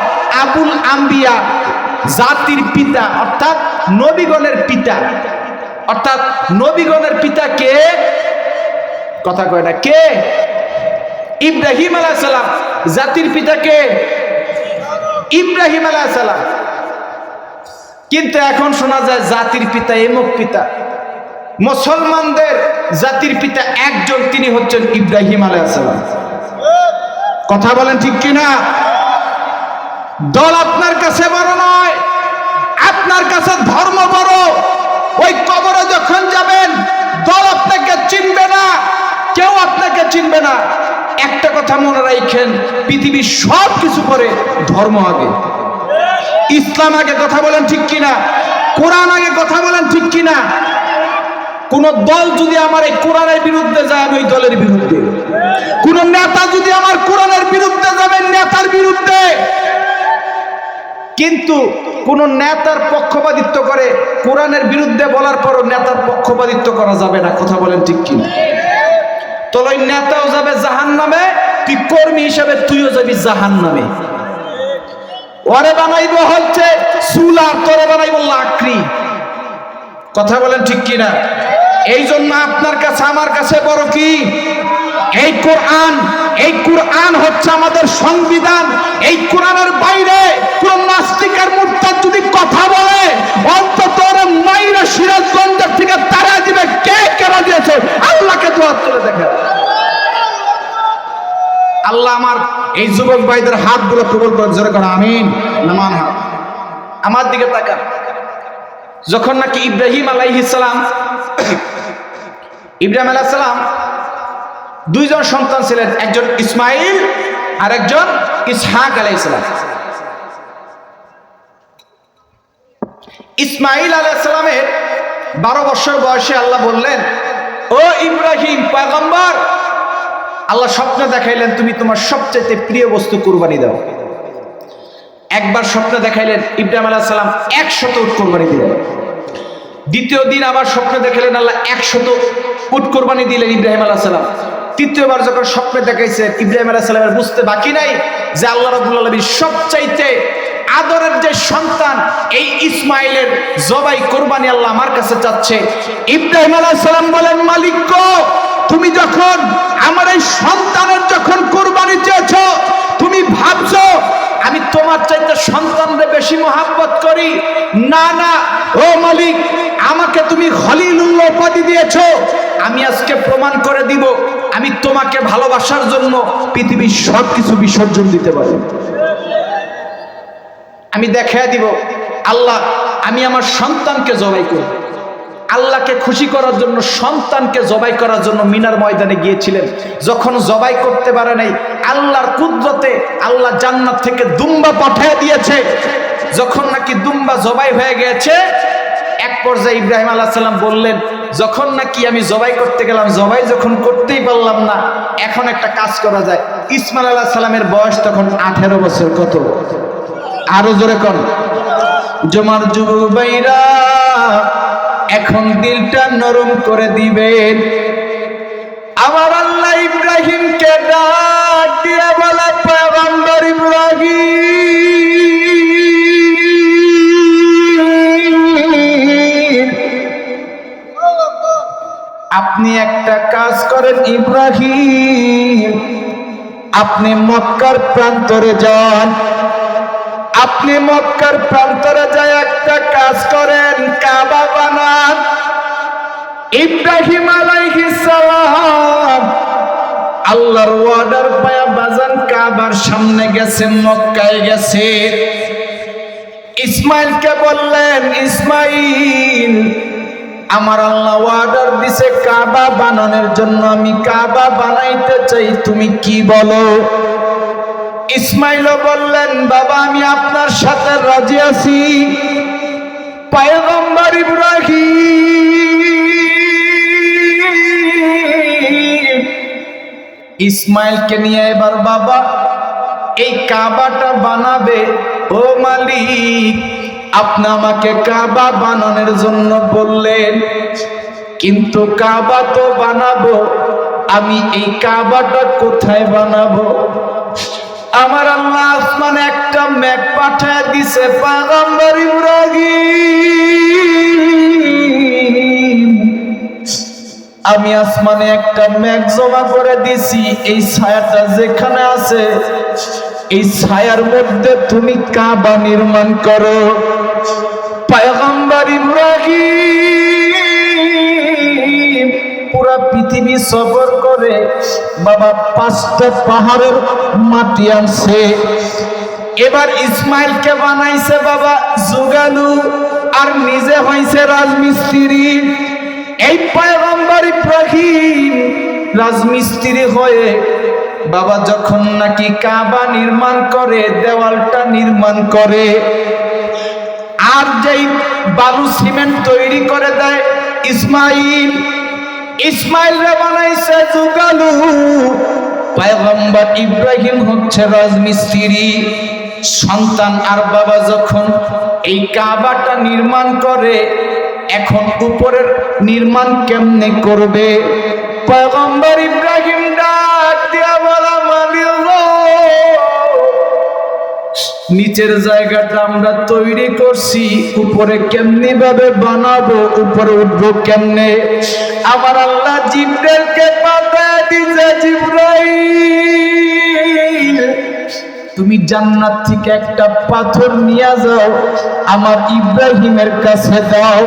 আবুল আম্বিয়া, জাতির পিতা, অর্থাৎ নবীগণের পিতা। অর্থাৎ নবীগণের পিতা কে? কথা কয় না, কে? ইব্রাহিম আলাইহিস সালাম। জাতির পিতা কে? ইব্রাহিম আলাইহিস সালাম। কিন্তু এখন শোনা যায় জাতির পিতা এমুক পিতা। মুসলমানদের জাতির পিতা একজন, তিনি হচ্ছেন ইব্রাহিম আলাইহিস সালাম। কথা বলেন ঠিক কিনা? দল আপনার কাছে বড় নয়, আপনার কাছে ধর্ম বড়। ওই কবরে যখন যাবেন, দল আপনাকে চিনবে না, কেউ আপনাকে চিনবে না। একটা কথা মনে রাখেন, পৃথিবীর সব কিছু পরে ধর্ম আগে, ইসলাম আগে। কথা বলেন ঠিক কিনা? কোরআন আগে। কথা বলেন ঠিক কিনা? কোন দল যদি আমার এই কোরআনের বিরুদ্ধে যায়, আমি ওই দলের বিরুদ্ধে। কোন নেতা যদি আমার কোরআনের বিরুদ্ধে যাবে, নেতার বিরুদ্ধে। কিন্তু কোন নেতার পক্ষপাতিত্ব করে, কোরআনের বিরুদ্ধে বলার পরও নেতার পক্ষপাতিত্ব করা যাবে না। কথা বলেন ঠিক কিনা? তো ওই নেতাও যাবে জাহান্নামে, তুই কর্মী হিসেবে তুইও যাবি জাহান্নামে। ওরে বানাইব হচ্ছে চুলা, তোরে বানাইব লাকড়ি। কথা বলেন ঠিক কিনা? এই জন্য আপনার কাছে আমার কাছে বড় কি? এই কোরআন। এই কোরআন হচ্ছে আমাদের সংবিধান। এই কোরআনের বাইরে কোন নাস্তিক আর মুরতাদ যদি কথা বলে, অন্তত ওরা মাইরা সিরাজগঞ্জের থেকে তারা দিবে। কে কেনা দিয়েছে? আল্লাহকে দোয়া তুলে দেখে। আল্লাহ আমার এই যুবক ভাইদের হাতগুলো কবুল করে, জোরে করে আমিন। নামান হাত আমার দিকে তাকান। যখন নাকি ইব্রাহিম আলাইহিস সালাম দুইজন সন্তান ছিলেন, একজন ইসমাইল আর একজন ইসহাক আলাইহিস সালাম। ইসমাইল আলাইহিস সালামের 12 বছর বয়সে আল্লাহ বললেন, ও ইব্রাহিম পয়গম্বর, আল্লাহ স্বপ্নে দেখাইলেন তুমি তোমার সবচেয়ে প্রিয় বস্তু কুরবানি দাও। একবার স্বপ্নে দেখাইলেন ইব্রাহিম আলাইহিস সালাম 100 উট কুরবানি দিলেন। দ্বিতীয় দিন আবার স্বপ্নে দেখাইলেন আল্লাহ 100 উট কুরবানি দিলেন ইব্রাহিম আলাইহিস সালাম। তৃতীয়বার যখন স্বপ্নে দেখাইছে ইব্রাহিম আলাইহিস সালামের বুঝতে বাকি নাই যে আল্লাহ রাব্বুল আলামিন সবচাইতে আদরের যে সন্তান এই ইসমাইলের জবাই কুরবানি আল্লাহ আমার কাছে চাচ্ছে। ইব্রাহিম আলাইহিস সালাম বলেন, মালিক গো, তুমি যখন আমার এই সন্তানের যখন কুরবানি চেয়েছো, তুমি ভাবছো আমি তোমার চাইতে সন্তানদের বেশি মহাব্বত করি? না না, ও মালিক, আমাকে তুমি খলিলুল্লাহ উপাধি দিয়েছো, আমি আজকে প্রমাণ করে দিব আমি তোমাকে ভালোবাসার জন্য পৃথিবীর সবকিছু বিসর্জন দিতে পারি। আমি দেখাই দিব আল্লাহ আমি আমার সন্তানকে জবাই করব। আল্লাহকে খুশি করার জন্য সন্তানকে জবাই করার জন্য মিনার ময়দানে গিয়েছিলেন। যখন জবাই করতে পারে নাই, আল্লাহর কুদরতে আল্লাহ জান্নাত থেকে দুম্বা পাঠিয়ে দিয়েছে। যখন নাকি দুম্বা জবাই হয়ে গেছে, এক পর্যায়ে ইব্রাহিম আলাইহিস সালাম বললেন, যখন নাকি আমি জবাই করতে গেলাম, জবাই যখন করতেই পারলাম না, এখন একটা কাজ করা যায়। ইসমাইল আলাইহিস সালামের বয়স তখন 18 বছর। কত? আরো জোরে কোন? জমার যুবকরা এখন দিলটা নরম করে দিবেন। আমার আল্লাহ ইব্রাহিমকে ডাক দিয়ে বলে, পয়গম্বর ইব্রাহিম, আপনি একটা কাজ করেন ইব্রাহিম, আপনি মক্কার প্রান্তরে যান। আপনি মক্কার প্রান্তরে যায় একটা কাজ করেন, কাবা বানান। ইব্রাহিম আলাইহিস সালাম আল্লাহর ওয়ার্ডার পায়া বাজান কাবার সামনে গেছে, মক্কায় গেছে। ইসমাইলকে বললেন, ইসমাইল, আমার আল্লাহ ওয়ার্ডার দিছে কাবা বানানোর জন্য, আমি কাবা বানাইতে চাই, তুমি কি বলো? ইসমাইলও বললেন, বাবা আমি আপনার সাথে রাজি আছি। পয়গম্বর ইব্রাহিম ইসমাইলকে নিয়ে এবার বাবা এই কাবাটা বানাবে। ও মালিক, আপনি আমাকে কাবা বানানোর জন্য বললেন, কিন্তু কাবা তো বানাবো, আমি এই কাবাটা কোথায় বানাবো? আমার আল্লাহ আসমানে একটা মেঘ পাঠিয়ে দিছে। পয়গম্বর ইব্রাহিম, আমি আসমানে একটা মেঘ জমা করে দিছি, এই ছায়াটা যেখানে আছে এই ছায়ার মধ্যে তুমি কাবা নির্মাণ করো। পয়গম্বর ইব্রাহিম পুরা পৃথিবী সফর করে বাবা 5টা পাহাড়ের মাটি আনছে। এবার ইসমাইলকে বানাইছে বাবা জুগালু, আর নিজে হইছে রাজমিস্ত্রি। এই পয়গম্বর ইব্রাহিম রাজমিস্ত্রি হয়ে বাবা যখন নাকি কাবা নির্মাণ করে, দেওয়ালটা নির্মাণ করে, আর যেই বালু সিমেন্ট তৈরি করে দেয় ইসমাইল, ইসমাইলরে বানাইছে জুগালু। পয়গম্বর ইব্রাহিম হচ্ছে রাজমিস্ত্রি। সন্তান আর বাবা যখন এই কাবাটা নির্মাণ করে, এখন উপরের নির্মাণ কেমনে করবে? পয়গম্বর ইব্রাহিম ডাক দিয়া বলা, মালিক গো, নিচের জায়গাটা আমরা তৈরি করছি, উপরে কেমনি ভাবে বানাবো, উপরে উঠবো কেমনে? আমার আল্লাহ জিবরাইলকে পাঠিয়ে দিয়েছে, জিবরাইল তুমি জান্নাত থেকে একটা পাথর নিয়ে যাও, আমার ইব্রাহিমের কাছে দাও।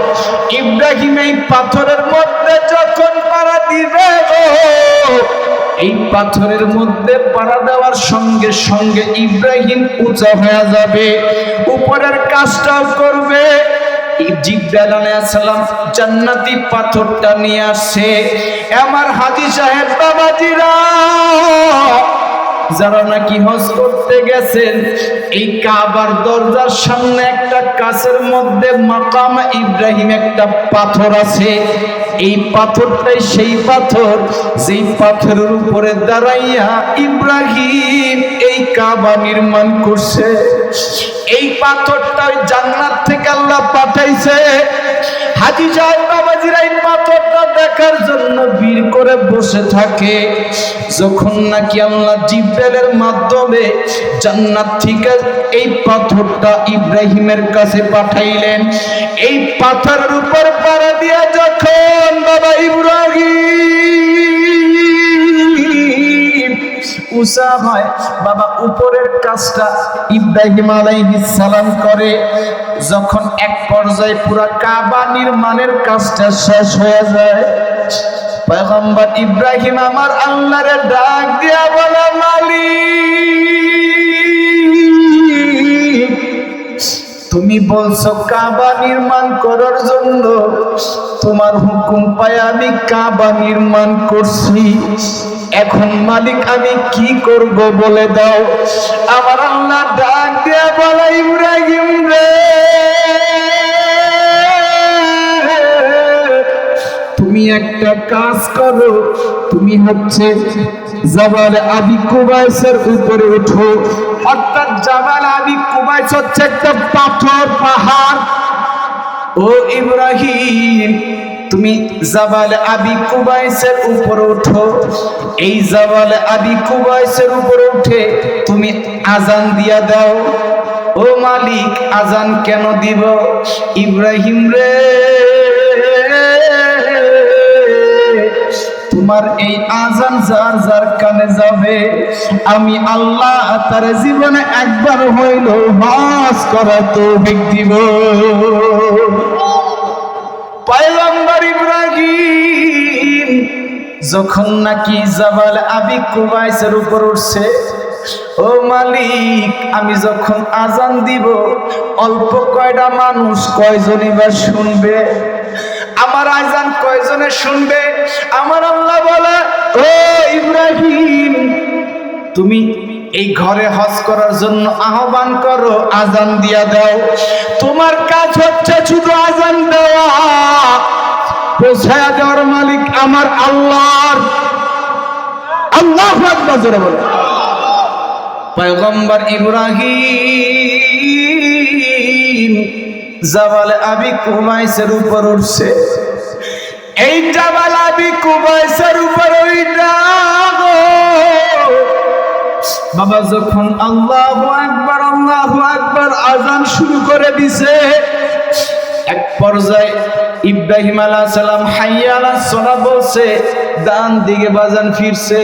ইব্রাহিম এই পাথরের মধ্যে যখন পাড়া দিবে, এই পাথরের মধ্যে পাড়া দেওয়ার সঙ্গে সঙ্গে ইব্রাহিম উঁচা হয়ে যাবে, উপরের কাজটাও করবে। জিবরাইল আলাইহিস সালাম জান্নাতি পাথরটা নিয়ে আসছে। আমার হাজী সাহেব বাবাজিরা, যারা নাকি হজ করতে গেছেন, এই কাবার দরজার সামনে একটা কাছের মধ্যে মাকাম ইব্রাহিম একটা পাথর আছে। এই পাথরটাই সেই পাথর যেই পাথরের উপরে দাঁড়াইয়া ইব্রাহিম এই কাবা নির্মাণ করছে। এই পাথরটা জান্নাত থেকে আল্লাহ পাঠাইছে। হাজী সাহেব বাবাজিরা এই পাথরটা দেখার জন্য ভিড় করে বসে থাকে। যখন নাকি আল্লাহ জিবরাইলের মাধ্যমে জান্নাত থেকে এই পাথরটা ইব্রাহিমের কাছে পাঠাইলেন, এই পাথরের উপর পাড়া দিয়ে যখন বাবা ইব্রাহিম উসা হয়, বাবা উপরের কাজটা ইব্রাহিম আলাইহিস সালাম করে। যখন এক পর্যায়ে পুরা কাবা নির্মাণের কাজটা শেষ হয়ে যায়, পয়গম্বর ইব্রাহিম আমার আল্লাহরে ডাক দিয়া বলে, মালিক, তুমি বলছো কাবা নির্মাণ করার জন্য, তোমার হুকুম পায় আমি কাবা নির্মাণ করছি। এখন মালিক আমি কি করব বলে দাও। আমার আল্লাহ ডাক দিয়া বলে, ইব্রাহিম রে, তুমি একটা কাজ করো, তুমি হচ্ছে জাবাল আবি কুবাইসের উপরে ওঠো। অর্থাৎ জাবাল আবি কুবাইস হচ্ছে একটা পাথর পাহাড়। ও ইব্রাহিম, তুমি জাবাল আবি কুবাইসের উপরে ওঠো। এই জাবাল আবি কুবাইসের উপরে উঠে তুমি আজান দিয়া দাও। ও মালিক, আজান কেন দিব? ইব্রাহিম রে, তোমার এই আজান যার যার কানে যাবে, আমি আল্লাহ তার জীবনে একবার হইল হজ করার তৌফিক দিব। পয়গম্বর ইব্রাহিম যখন নাকি জাবাল আবি কুবাইসের উপর উঠছে, ও মালিক, আমি যখন আজান দিব অল্প কয়টা মানুষ কয়জনই বা শুনবে? আমার আজান কয়জনে শুনবে? আমার আল্লাহ বলে, ও ইব্রাহিম, তুমি এই ঘরে হজ করার জন্য আহ্বান করো, আজান দিয়া দাও। তোমার কাজ হচ্ছে শুধু আজান দেওয়া, পৌঁছায়া দেওয়ার মালিক আমার আল্লাহর। আল্লাহু আকবার জোরে বলে। পয়গম্বর ইব্রাহিম জাবাল আবি কুবাইসের উপর উঠছে। এই জাবাল আবি কুবাইসের উপর উঠা বাবা যখন আল্লাহু আকবার আল্লাহু আকবার আজান শুরু করে দিছে, এক পর্যায়ে ইব্রাহিম আলাইহিস সালাম হাইয়া আলাস সালাহ বলছে, ডান দিকে বাজান ফিরছে।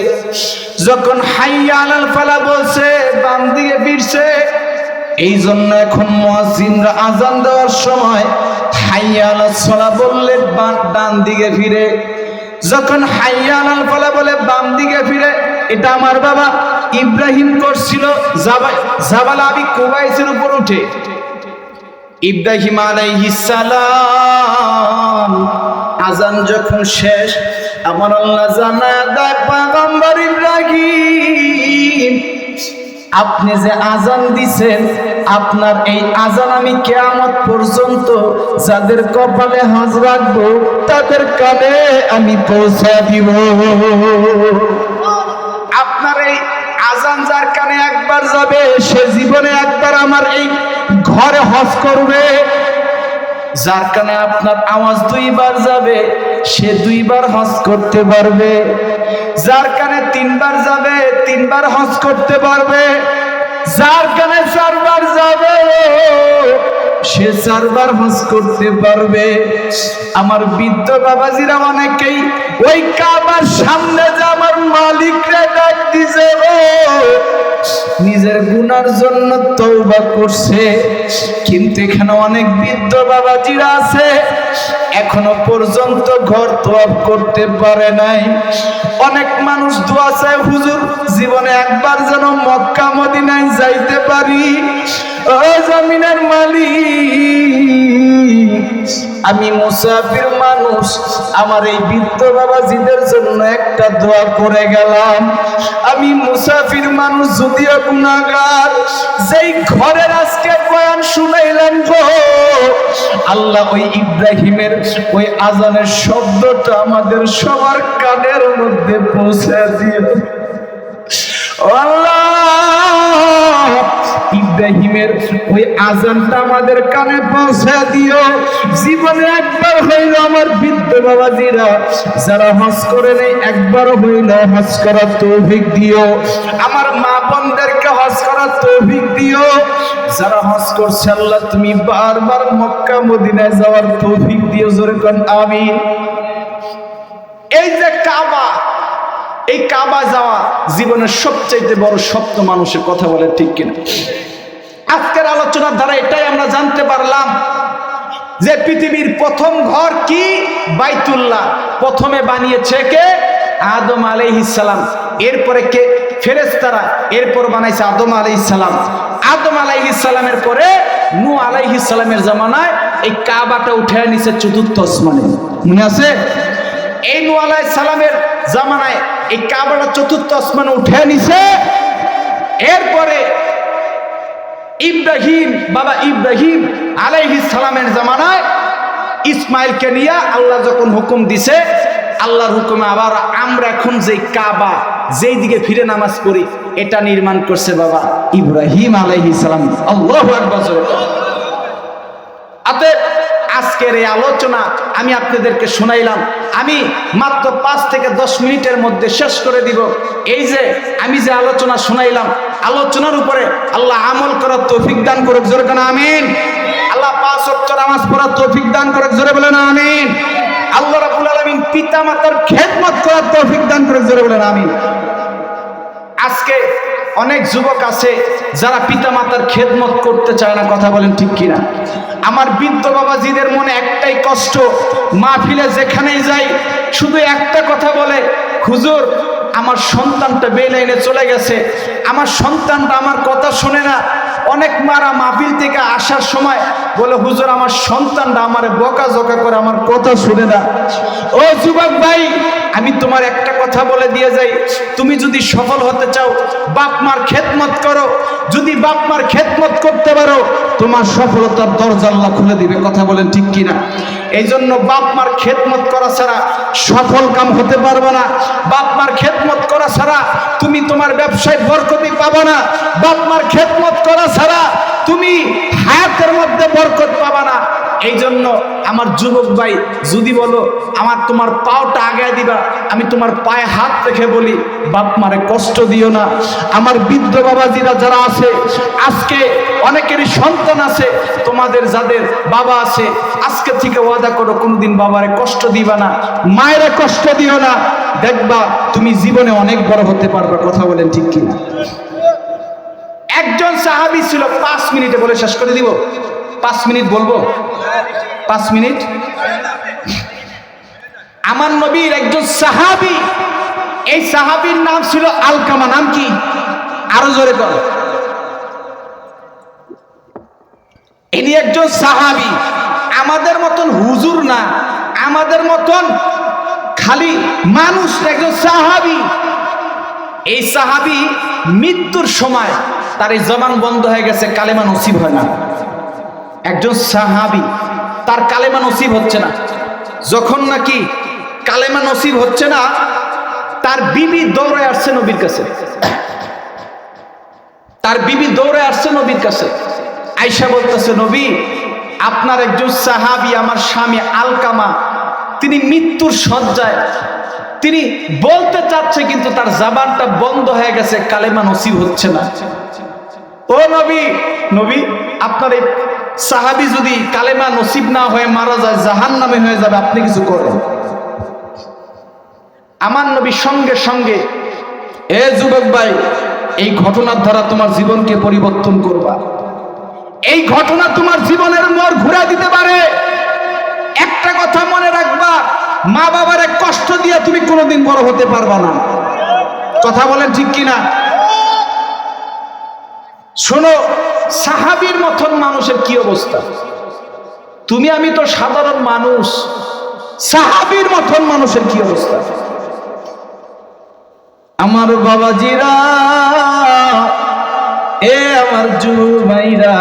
যখন হাইয়া আলাল ফালাহ বলছে, বাম দিকে ফিরছে। এই জন্য এখন মুয়াজ্জিনরা আজান দেওয়ার সময় হাইয়া আলাস সালাহ বললে ডান দিকে ফিরে, যখন হাইয়া আলাল ফালাহ বলে বাম দিকে ফিরে। এটা আমার বাবা ইব্রাহিম করছিল জাবাল আবি কুবাইসের উপর উঠে। ইব্রাহিম আলাইহিস সালাম আজান যখন শেষ, আমার আল্লাহ জানায় দেয়, পয়গম্বর ইব্রাহিম, আপনি যে আজান দিছেন, আপনার এই আজান আমি কিয়ামত পর্যন্ত যাদের কপালে হজ রাখবো তাদের কানে আমি পৌঁছা দিব। আপনার এই আজান যার কানে একবার যাবে, সে জীবনে একবার আমার এই ঘরে হজ করবে। যার কানে আপনার আওয়াজ দুইবার যাবে, সে দুইবার হজ করতে পারবে। যার কানে তিনবার যাবে, তিনবার হজ করতে পারবে। যার কানে চারবার যাবে, সে চারবার হজ করতে পারবে। আমার বৃদ্ধ বাবাজিরা অনেকেই ওই কাবার সামনে যে আমার মালিকরে ডাক দিছে, নিজের গুনার জন্য তওবা করছে। কিন্তু এখানে অনেক বৃদ্ধ বাবাজিরা আছে এখনো পর্যন্ত ঘর তওয়াব করতে পারে নাই। অনেক মানুষ দোয়া চায়, হুজুর জীবনে একবার যেন মক্কা মদিনায় যাইতে পারি। ও জমিনের মালিক, আমি মুসাফির মানুষ, আমার এই বৃদ্ধ বাবাজিদের জন্য একটা দোয়া করে গেলাম। আমি মুসাফির মানুষ, যদিও গুনাহগার, যেই ঘরের আজকে বয়ান শুনাইলাম গো আল্লাহ, ওই ইব্রাহিমের ওই আজানের শব্দটা আমাদের সবার কানের মধ্যে পৌঁছে দিও আল্লাহ। ইব্রাহিমের ওই আজানটা আমাদের কানে পৌঁছে দিও। জীবনে একবার হইল আমার বৃদ্ধ বাবাজিরা যারা হজ করে নেই, একবার হইল হজ করার তৌফিক দিও। আমার মা বোনদেরকে হজ করার তৌফিক দিও। যারা হজ করছে আল্লাহ তুমি বারবার মক্কা মদিনায় যাওয়ার তৌফিক দিও। জোরে কোন আমিন। এই যে কাবা, এই কাবা যাওয়া জীবনের সবচেয়ে বড় স্বপ্ন মানুষের, কথা বলে ঠিক কিনা? আজকের আলোচনার দ্বারা এটাই আমরা জানতে পারলাম যে পৃথিবীর প্রথম ঘর কি? বাইতুল্লাহ। প্রথমে বানিয়েছে কে? আদম আলাইহিস সালাম। এরপরে কে? ফেরেশতারা। এরপর বানাইছে আদম আলাইহিস সালাম। আদম আলাইহিস সালামের পরে নূহ আলাইহিস সালামের জামানায় এই কাবাটা উঠে নিছে চতুর্থ আসমানে। মনে আছে? এই নূহ আলাইহিস সালামের জামানায় এই কাবাটা চতুর্থ আসমানে উঠে নিছে। এরপরে ইব্রাহিম, বাবা ইব্রাহিম আলাইহিস সালামের জামানায় ইসমাইলকে নিয়ে আল্লাহ যখন হুকুম দিছে, আল্লাহর হুকুমে আবার আমরা এখন যে কাবা, যেই দিকে ফিরে নামাজ পড়ি, এটা নির্মাণ করছে বাবা ইব্রাহিম আলাইহিস সালাম। আল্লাহু আকবার। আজকের এই আলোচনা আমি আপনাদেরকে শোনাইলাম। আমি মাত্র 5 থেকে 10 মিনিটের মধ্যে শেষ করে দিব। এই যে আমি যে আলোচনা শোনাইলাম, আলোচনার উপরে আল্লাহ আমল করার তৌফিক দান করুক। জোরে বলেন আমিন। আল্লাহ 5 ওয়াক্ত নামাজ পড়ার তৌফিক দান করুক। জোরে বলেন আমিন। আল্লাহ রাব্বুল আলামিন পিতা মাতার খেদমত করার তৌফিক দান করুক। জোরে বলেন আমিন। আজকে অনেক যুবক আছে যারা পিতা মাতার খেদমত করতে চায় না, কথা বলেন ঠিক কিনা? আমার বৃদ্ধ বাবাজিদের মনে একটাই কষ্ট, মাহফিলে যেখানেই যাই শুধু একটা কথা বলে, হুজুর আমার সন্তানটা বেলাইনে চলে গেছে, আমার সন্তানটা আমার কথা শুনে না। অনেক মারা মাহফিল থেকে আসার সময় বলে, হুজুর আমার সন্তানটা আমার বকাঝকা করে, আমার কথা শুনে না। ও যুবক ভাই, আমি তোমার একটা কথা বলে দিয়ে যাই, তুমি যদি সফল হতে চাও বাপ মার খেদমত করো। যদি বাপ মার খেদমত করতে পারো, তোমার সফলতার দরজা আল্লাহ খুলে দিবে। কথা বলেন ঠিক কিনা? এই জন্য বাপ মার খেদমত করা ছাড়া সফল কাম হতে পারবে না। বাপ মার খেদমত করা ছাড়া তুমি তোমার ব্যবসায় বরকতি পাবে না। বাপ মার খেদমত করা ছাড়া তুমি হায়াতের মধ্যে বরকত পাবা না। এই জন্য আমার যুবক ভাই, যদি বলো আমার তোমার পাওটা আগায় দিবা, আমি তোমার পায়ে হাত রেখে বলি, বাপ মারে কষ্ট দিও না। আমার বৃদ্ধ বাবাজিরা যারা আছে, আজকে অনেকেরই সন্তান আছে, তোমাদের যাদের বাবা আছে, আজকে থেকে ওয়াদা করো কোনোদিন বাবারে কষ্ট দিবা না, মায়েরা কষ্ট দিও না। দেখবা তুমি জীবনে অনেক বড় হতে পারবে। কথা বলেন ঠিক কিনা? একজন সাহাবী ছিল, 5 মিনিটে বলে শেষ করে দিব। 5 মিনিট বলবো? 5 মিনিট। আমার নবীর একজন সাহাবী, এই সাহাবীর নাম ছিল আলকামা। নাম কি? আরো জোরে কর। ইনি একজন সাহাবী, আমাদের মতন হুজুর না, আমাদের মতন খালি মানুষ, একজন সাহাবী। এই সাহাবী মৃত্যুর সময় তার এই জবান বন্ধ হয়ে গেছে, কালেমা নসিব হয় না। একজন সাহাবী, তার কালেমা নসিব হচ্ছে না। যখন নাকি কালেমা নসিব হচ্ছে না, তার বিবি দৌড়ে আসছে নবীর কাছে। তার বিবি দৌড়ে আসছে নবীর কাছে, আয়েশা বলতেছে, নবী আপনার একজন সাহাবী, আমার স্বামী আলকামা, তিনি মৃত্যুর শয্যায়, তিনি বলতে চাচ্ছে কিন্তু তার জবানটা বন্ধ হয়ে গেছে, কালেমা নসিব হচ্ছে না। ও নবী, নবী আপনার এই সাহাবী যদি কালেমা নসিব না হয়ে মারা যায়, জাহান্নামে হয়ে যাবে, আপনি কিছু করেন। আমার নবী সঙ্গে সঙ্গে, এ যুবক ভাই, এই ঘটনার দ্বারা তোমার জীবনকে পরিবর্তন করবা। এই ঘটনা তোমার জীবনের মোড় ঘুরে দিতে পারে। একটা কথা মনে রাখবা, মা বাবার এক কষ্ট দিয়ে তুমি কোনোদিন বড় হতে পারবা না। কথা বলেন ঠিক কিনা? শোনো, সাহাবীর মতন মানুষের কি অবস্থা। তুমি আমি তো সাধারণ মানুষ, সাহাবীর মতন মানুষের কি অবস্থা? আমার বাবাজিরা, এ আমার যুবক ভাইরা,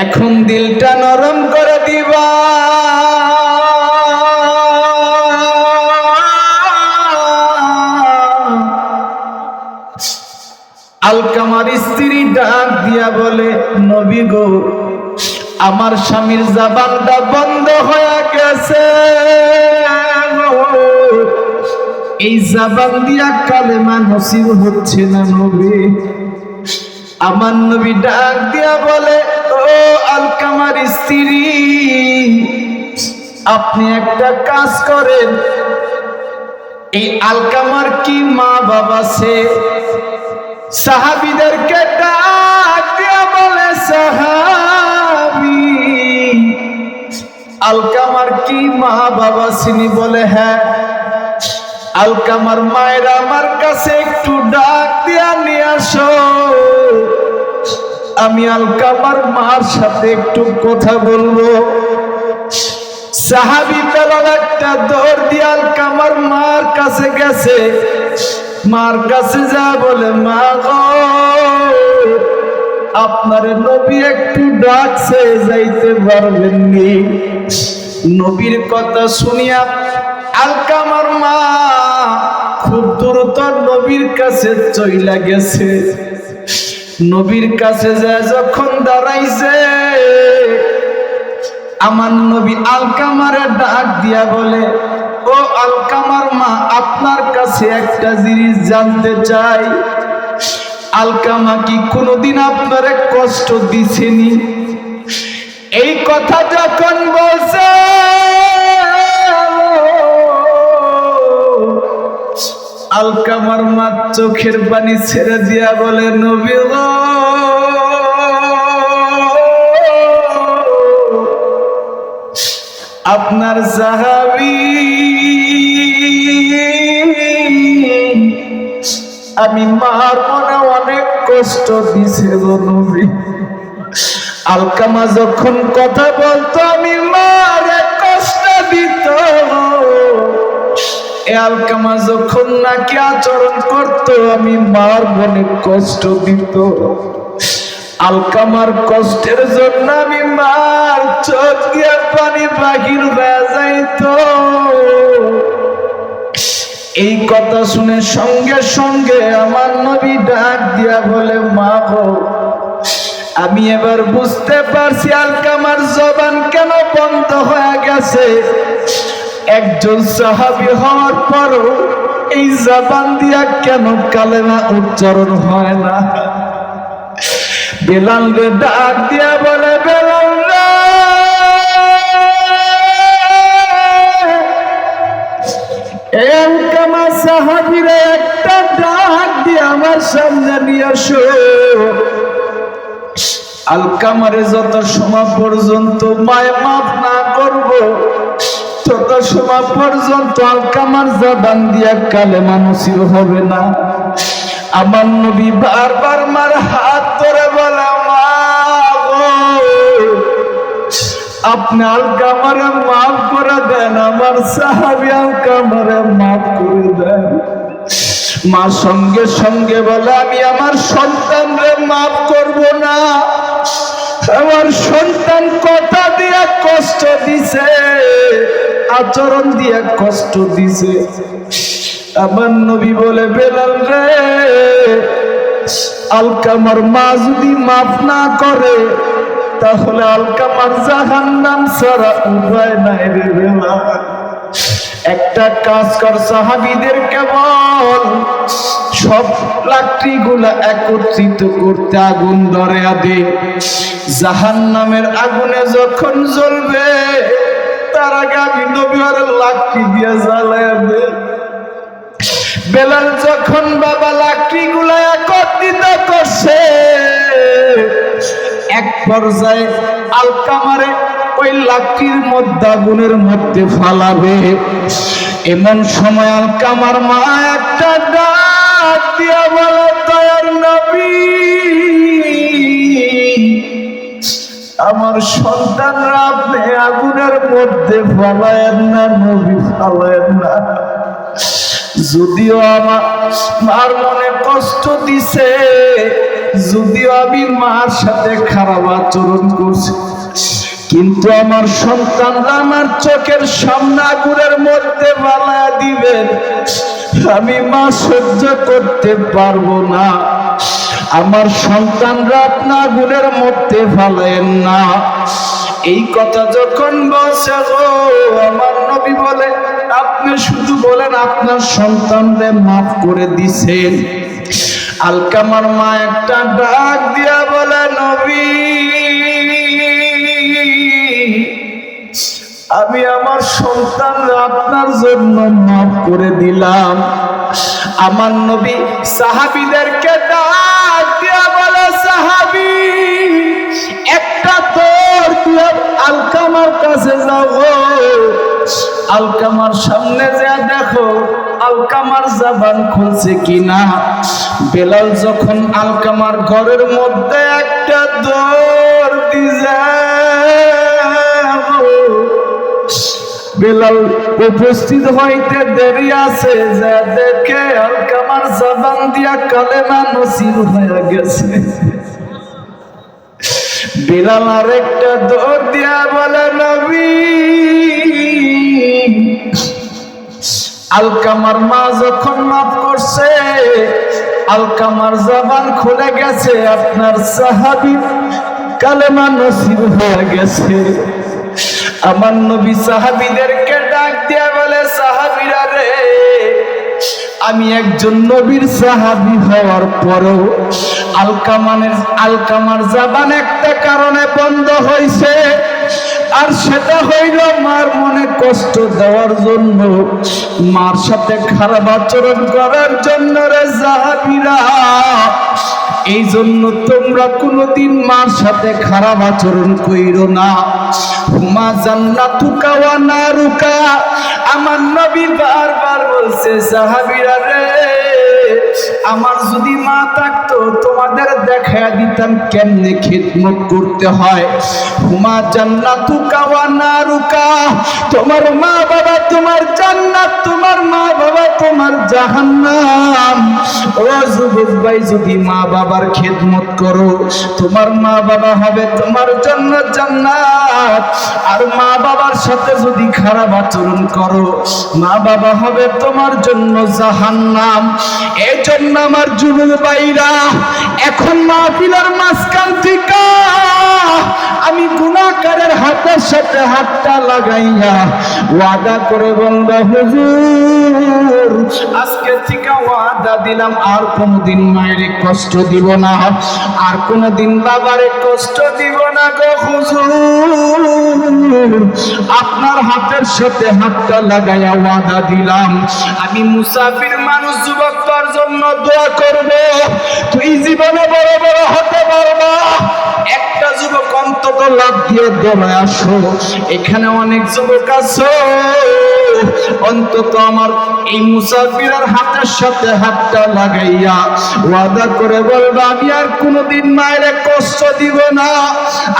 এখন দিলটা নরম করে দিবা। আলকামার স্ত্রী ডাক দিয়া বলে, নবী গো, আমার স্বামীর জবানটা বন্ধ হয়ে গেছে, এই জবান দিয়া কালেমা নসিব হচ্ছে না নবী। আমার নবী ডাক দিয়া বলে, ও আলকামার স্ত্রী, আপনি একটা কাজ করেন, এই আলকামার কি মা বাবা আছে? সাহাবীদেরকে ডাক দিয়া বলে, সাহাবী, আলকামার কি মা বাবা চিনি? বলে হ্যাঁ। আলকামার মায়ের আমার কাছে একটু ডাক দিয়া নিয়ে আসো, আমি আলকামার মার সাথে একটু কথা বলবো। সাহাবী বেলাল একটা দৌড় দিয়ে আলকামার মার কাছে গেছে। মার কাছে যা বলে, মা গো, আপনার নবী একটু ডাকছে, যাইতে পারবেন নি? নবীর কথা শুনিয়া আলকামার মা খুব দ্রুত নবীর কাছে চইলা গেছে। নবীর কাছে যায় যখন দাঁড়াইছে, আমার নবী আলকামারে ডাক দিয়া বলে, ও আলকামার মা, আপনার কাছে একটা জিনিস জানতে চাই। আলকামা কি কোনোদিন আপনারে কষ্ট দিছেনি? এই কথা যখন বলছে, আলকামার মা চোখের পানি ছেড়ে দিয়া বলে, নবী গো, আপনার সাহাবী আমি মার মনে অনেক কষ্ট দিছে গো নবী। আলকামা যখন কথা বলতো, আমি মারে কষ্ট দিত। এ আলকামা যখন নাকি আচরণ করতো, আমি মার মনে কষ্ট দিত। আলকামার কষ্টের জন্য আমি মার চোখ দিয়ে পানি বাহির হয়ে যাইত। এই কথা শুনে সঙ্গে সঙ্গে আমার নবী ডাক দিয়া বলে, মা গো, আমি এবার বুঝতে পারছি আলকামার জবান কেন বন্ধ হয়ে গেছে। একজন সাহাবী হওয়ার পরও এই জবান দিয়া কেন কালেমা উচ্চারণ হয় না। বেলাল রে ডাক দিয়া বলে, বেলাল রে, আলকামা সাহাবীরে একটা ডাক দিয়ে আমার সামনে নিয়ে আসো। আলকামারে যত সময় পর্যন্ত মায় মাফ না করব, তত সময় পর্যন্ত আলকামার জবান দিয়া কালেমা নসিব হবে না। আমার নবী বারবার মার হাত ধরে বলে, মা গো, আপনি আলকামারে মাফ করে দেন, আমার সাহাবী আলকামারে মাফ করে দেন। মা সঙ্গে সঙ্গে বলে, আমি আমার সন্তানরে মাফ করব না। আমার সন্তান কথা দিয়া কষ্ট দিছে, আচরণ দিয়া কষ্ট দিছে। আমার নবী বলে, বেলাল রে, আলকামার মা যদি মাফ না করে, তাহলে আলকামার জাহান্নাম ছাড়া উপায় নাই রে বেলাল। একটা কাজ কর, সাহাবীদেরকে বল সব লাকড়ি গুলা একত্রিত করতে আগুন ধরিয়া দে। জাহান্নামের আগুনে যখন জ্বলবে, তার আগে আমি নবীর লাকড়ি দিয়ে জ্বালাইয়া দে। বেলাল যখন বাবা লাকড়ি গুলা একত্রিত করছে, এক পর্যায়ে আলকামারে ওই লাকড়ির মধ্যে আগুনের মধ্যে ফালাবে। এমন সময় আলকামার মা একটা ডাক দিয়া বলে, দয়ার নবী, আমার সন্তানরা আপনি আগুনের মধ্যে ফালায়েন না, নবী ফালায়েন না। যদিও আমার মার মনে কষ্ট দিছে, যদিও আমি মার সাথে খারাপ আচরণ করছি, কিন্তু আমার সন্তানরা আমার চোখের সামনে আগুনের মধ্যে ফালায়া দিবেন, আমি মা সহ্য করতে পারবো না। আমার সন্তানরা আপনার আগুনের মধ্যে ফালায়েন না। এই কথা যখন বলছে গো, আমার নবী বলে আপনি শুধু বলেন আপনার সন্তানদের মাফ করে দিছেন। আলকামার মা একটা ডাক দিয়া বলে, নবী আমি আমার সন্তানরা আপনার জন্য মাফ করে দিলাম। আমার নবী সাহাবীদেরকে ডাক দিয়া বলে, সাহাবী একটা দৌড় দিয়ে আলকামার কাছে যাও, আলকামার সামনে যা দেখো আলকামার জবান খুলছে কিনা। বেলাল যখন আলকামার ঘরের মধ্যে একটা দৌড় দিয়ে বেলাল উপস্থিত হইতে দেরি আছে, যা দেখে আলকামার জবান দিয়া কালেমা নসিব হয়ে গেছে। বেলাল আরেকটা দৌড় দিয়া বলে, নবী আলকামার মা যখন মাফ করছে, আলকামার জবান খুলে গেছে, আপনার সাহাবী কালেমা নসিব হয়ে গেছে। আমার নবী সাহাবীদেরকে ডাক দিয়া বলে, সাহাবীরা রে, আমি একজন নবীর সাহাবী হওয়ার পরও আলকামার জবান একটা কারণে বন্ধ হয়েছে, আর সেটা হইল মার মনে কষ্ট দেওয়ার জন্য, মার সাথে খারাপ আচরণ করার জন্য রে সাহাবীরা। এই জন্য তোমরা কোনোদিন মার সাথে খারাপ আচরণ কইরো না। হুমা জান্নাতুকা ওয়া নারুকা, আমার নবী বারবার বলছে, সাহাবীরা রে, আমার যদি মা থাকতো তোমাদের দেখায়া দিতাম কেমনে খিদমত করতে হয়। হুমা জান্নাতুকা ওয়া নারুকা, তোমার মা বাবা তোমার জান্নাত, তোমার মা বাবা তোমার জাহান্নাম। ও যুবক ভাই, যদি মা বাবার খিদমত করো, তোমার মা বাবা হবে তোমার জন্য জান্নাত, আর মা বাবার সাথে যদি খারাপ আচরণ করো, মা বাবা হবে তোমার জন্য জাহান্নাম। এই জন্য আমার যুবক ভাইরা, এখন মাহফিলের মাঝখান থেকে আমি গুনাহগারের হাতের সাথে হাতটা লাগাইয়া ওয়াদা করে বলবো, হুজুর আজকে থেকে ওয়াদা দিলাম আর কোনোদিন মায়ের কষ্ট দিব না, আর কোনোদিন বাবারে কষ্ট দিব না গো হুজুর। আপনার হাতের সাথে হাতটা লাগাইয়া ওয়াদা দিলাম, আমি মুসাফির মানুষ যুবক তোর জন্য দোয়া করব, তুই জীবনে বড় বড় হতে পারবা। একটা যুবক অন্তত লাভ দিয়ে দৌড়ে আসো, এখানে অনেক যুবক আছো, অন্তত আমার এই মুসাফিরের হাতের সাথে হাতটা লাগাইয়া ওয়াদা করে বলবা, আমি আর কোনোদিন মায়ের কষ্ট দিব না,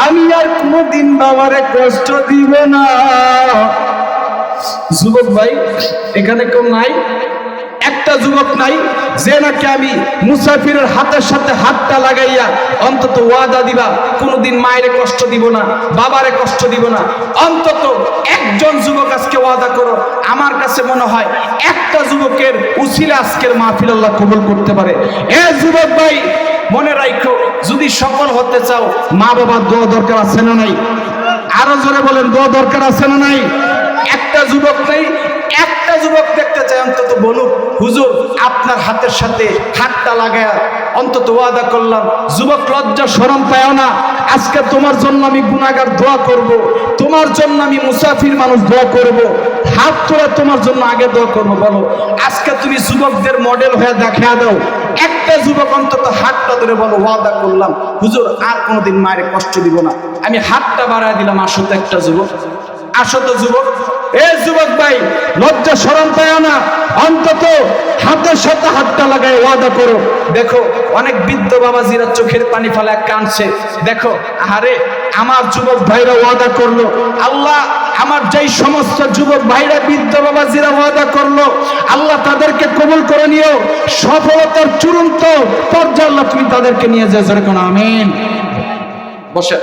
আমি আর কোনোদিন বাবারে কষ্ট দিব না। যুবক ভাই এখানে কেউ নাই? একটা যুবক নাই যে নাকি আমি মুসাফিরের হাতের সাথে হাতটা লাগাইয়া অন্তত ওয়াদা দিবা কোনোদিন মায়ের কষ্ট দিব না, বাবারে কষ্ট দিব না? অন্তত একজন যুবক আজকে ওয়াদা করো। আমার কাছে মনে হয় একটা যুবকের উসিলা আজকের মাহফিল আল্লাহ কবুল করতে পারে। এ যুবক ভাই মনে রাখো, যদি সফল হতে চাও মা বাবার দোয়া দরকার আছে না নাই? আরো জোরে বলেন, দোয়া দরকার আছে না নাই? একটা যুবক নেই, একটা যুবক দেখতে চাই অন্তত বলুক, হুজুর আপনার হাতের সাথে হাতটা লাগায়া অন্তত ওয়াদা করলাম। যুবক লজ্জা শরম পাও না, আজকে তোমার জন্য আমি গুনাহগার দোয়া করব, তোমার জন্য আমি মুসাফির মানুষ দোয়া করব, হাত তোলা তোমার জন্য আগে দোয়া করবো। বলো আজকে তুমি যুবকদের মডেল হয়ে দেখা দাও। একটা যুবক অন্তত হাতটা ধরে বলো, ওয়াদা করলাম হুজুর আর কোনোদিন মায়ের কষ্ট দিব না। আমি হাতটা বাড়ায় দিলাম। আসো তো একটা যুবক, আসো তো যুবক, এ যুবক ভাই, লজ্জা শরম পায় না, অন্তত হাতের সাথে হাতটা লাগায় ওয়াদা করো। দেখো অনেক বৃদ্ধ বাবাজিরা চোখের পানি ফেলে কাঁদছে। দেখো আরে আমার যুবক ভাইরা ওয়াদা করলো, আল্লাহ আমার যেই সমস্ত যুবক ভাইরা বৃদ্ধ বাবাজিরা ওয়াদা করলো, আল্লাহ তাদেরকে কবুল করে নিও, সফলতার চূড়ান্ত পর্যায়ে আল্লাহ তুমি তাদেরকে নিয়ে যাও। যেরকম আমিন। বসে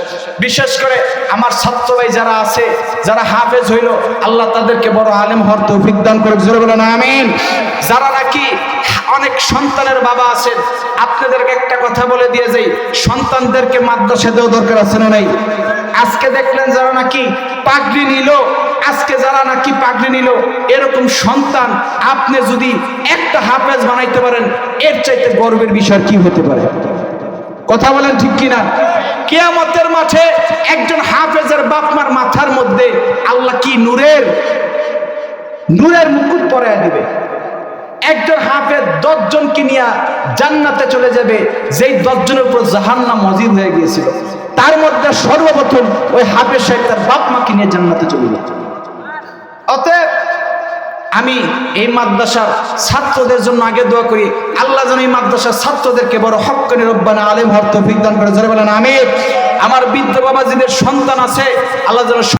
বিশেষ করে আমার ছাত্র ভাই যারা আছে, যারা হাফেজ হইল, আল্লাহ তাদেরকে বড় আলেম হওয়ার তৌফিক দান করে। জোরে বলেন আমিন। যারা নাকি অনেক সন্তানের বাবা আছেন, আপনাদেরকে একটা কথা বলে দিয়ে যাই, সন্তানদেরকে মাদ্রাসা দেওয়া দরকার আছে না নাই? আজকে দেখলেন যারা নাকি পাগড়ি নিল, আজকে যারা নাকি পাগড়ি নিল, এরকম সন্তান আপনি যদি একটা হাফেজ বানাইতে পারেন, এর চাইতে গর্বের বিষয় কি হতে পারে? কথা বলেন ঠিক কিনা? কিয়ামতের মাঠে একজন হাফেজের বাপ মার মাথার মধ্যে আল্লাহ কি নূরের মুকুট পরায়া দিবে। একজন হাফেজ 10 জনকে নিয়ে জান্নাতে চলে যাবে, যেই 10 জনের উপর জাহান্নাম মজিদ হয়ে গিয়েছিল। তার মধ্যে সর্বপ্রথম ওই হাফেজ সাহেব তার বাপ মাকে নিয়ে জান্নাতে চলে যাবে। অতএব আমি এই মাদ্রাসার ছাত্রদের জন্য আগে দোয়া করি, আল্লাহ যেন এই মাদ্রাসার ছাত্রদেরকে বড় হক্কানি রব্বানা আলেম হওয়ার তৌফিক দান করে। জোরে বলেন আমিন। আমার বৃদ্ধ বাবাজিদের সন্তান আছে, আল্লাহ যেন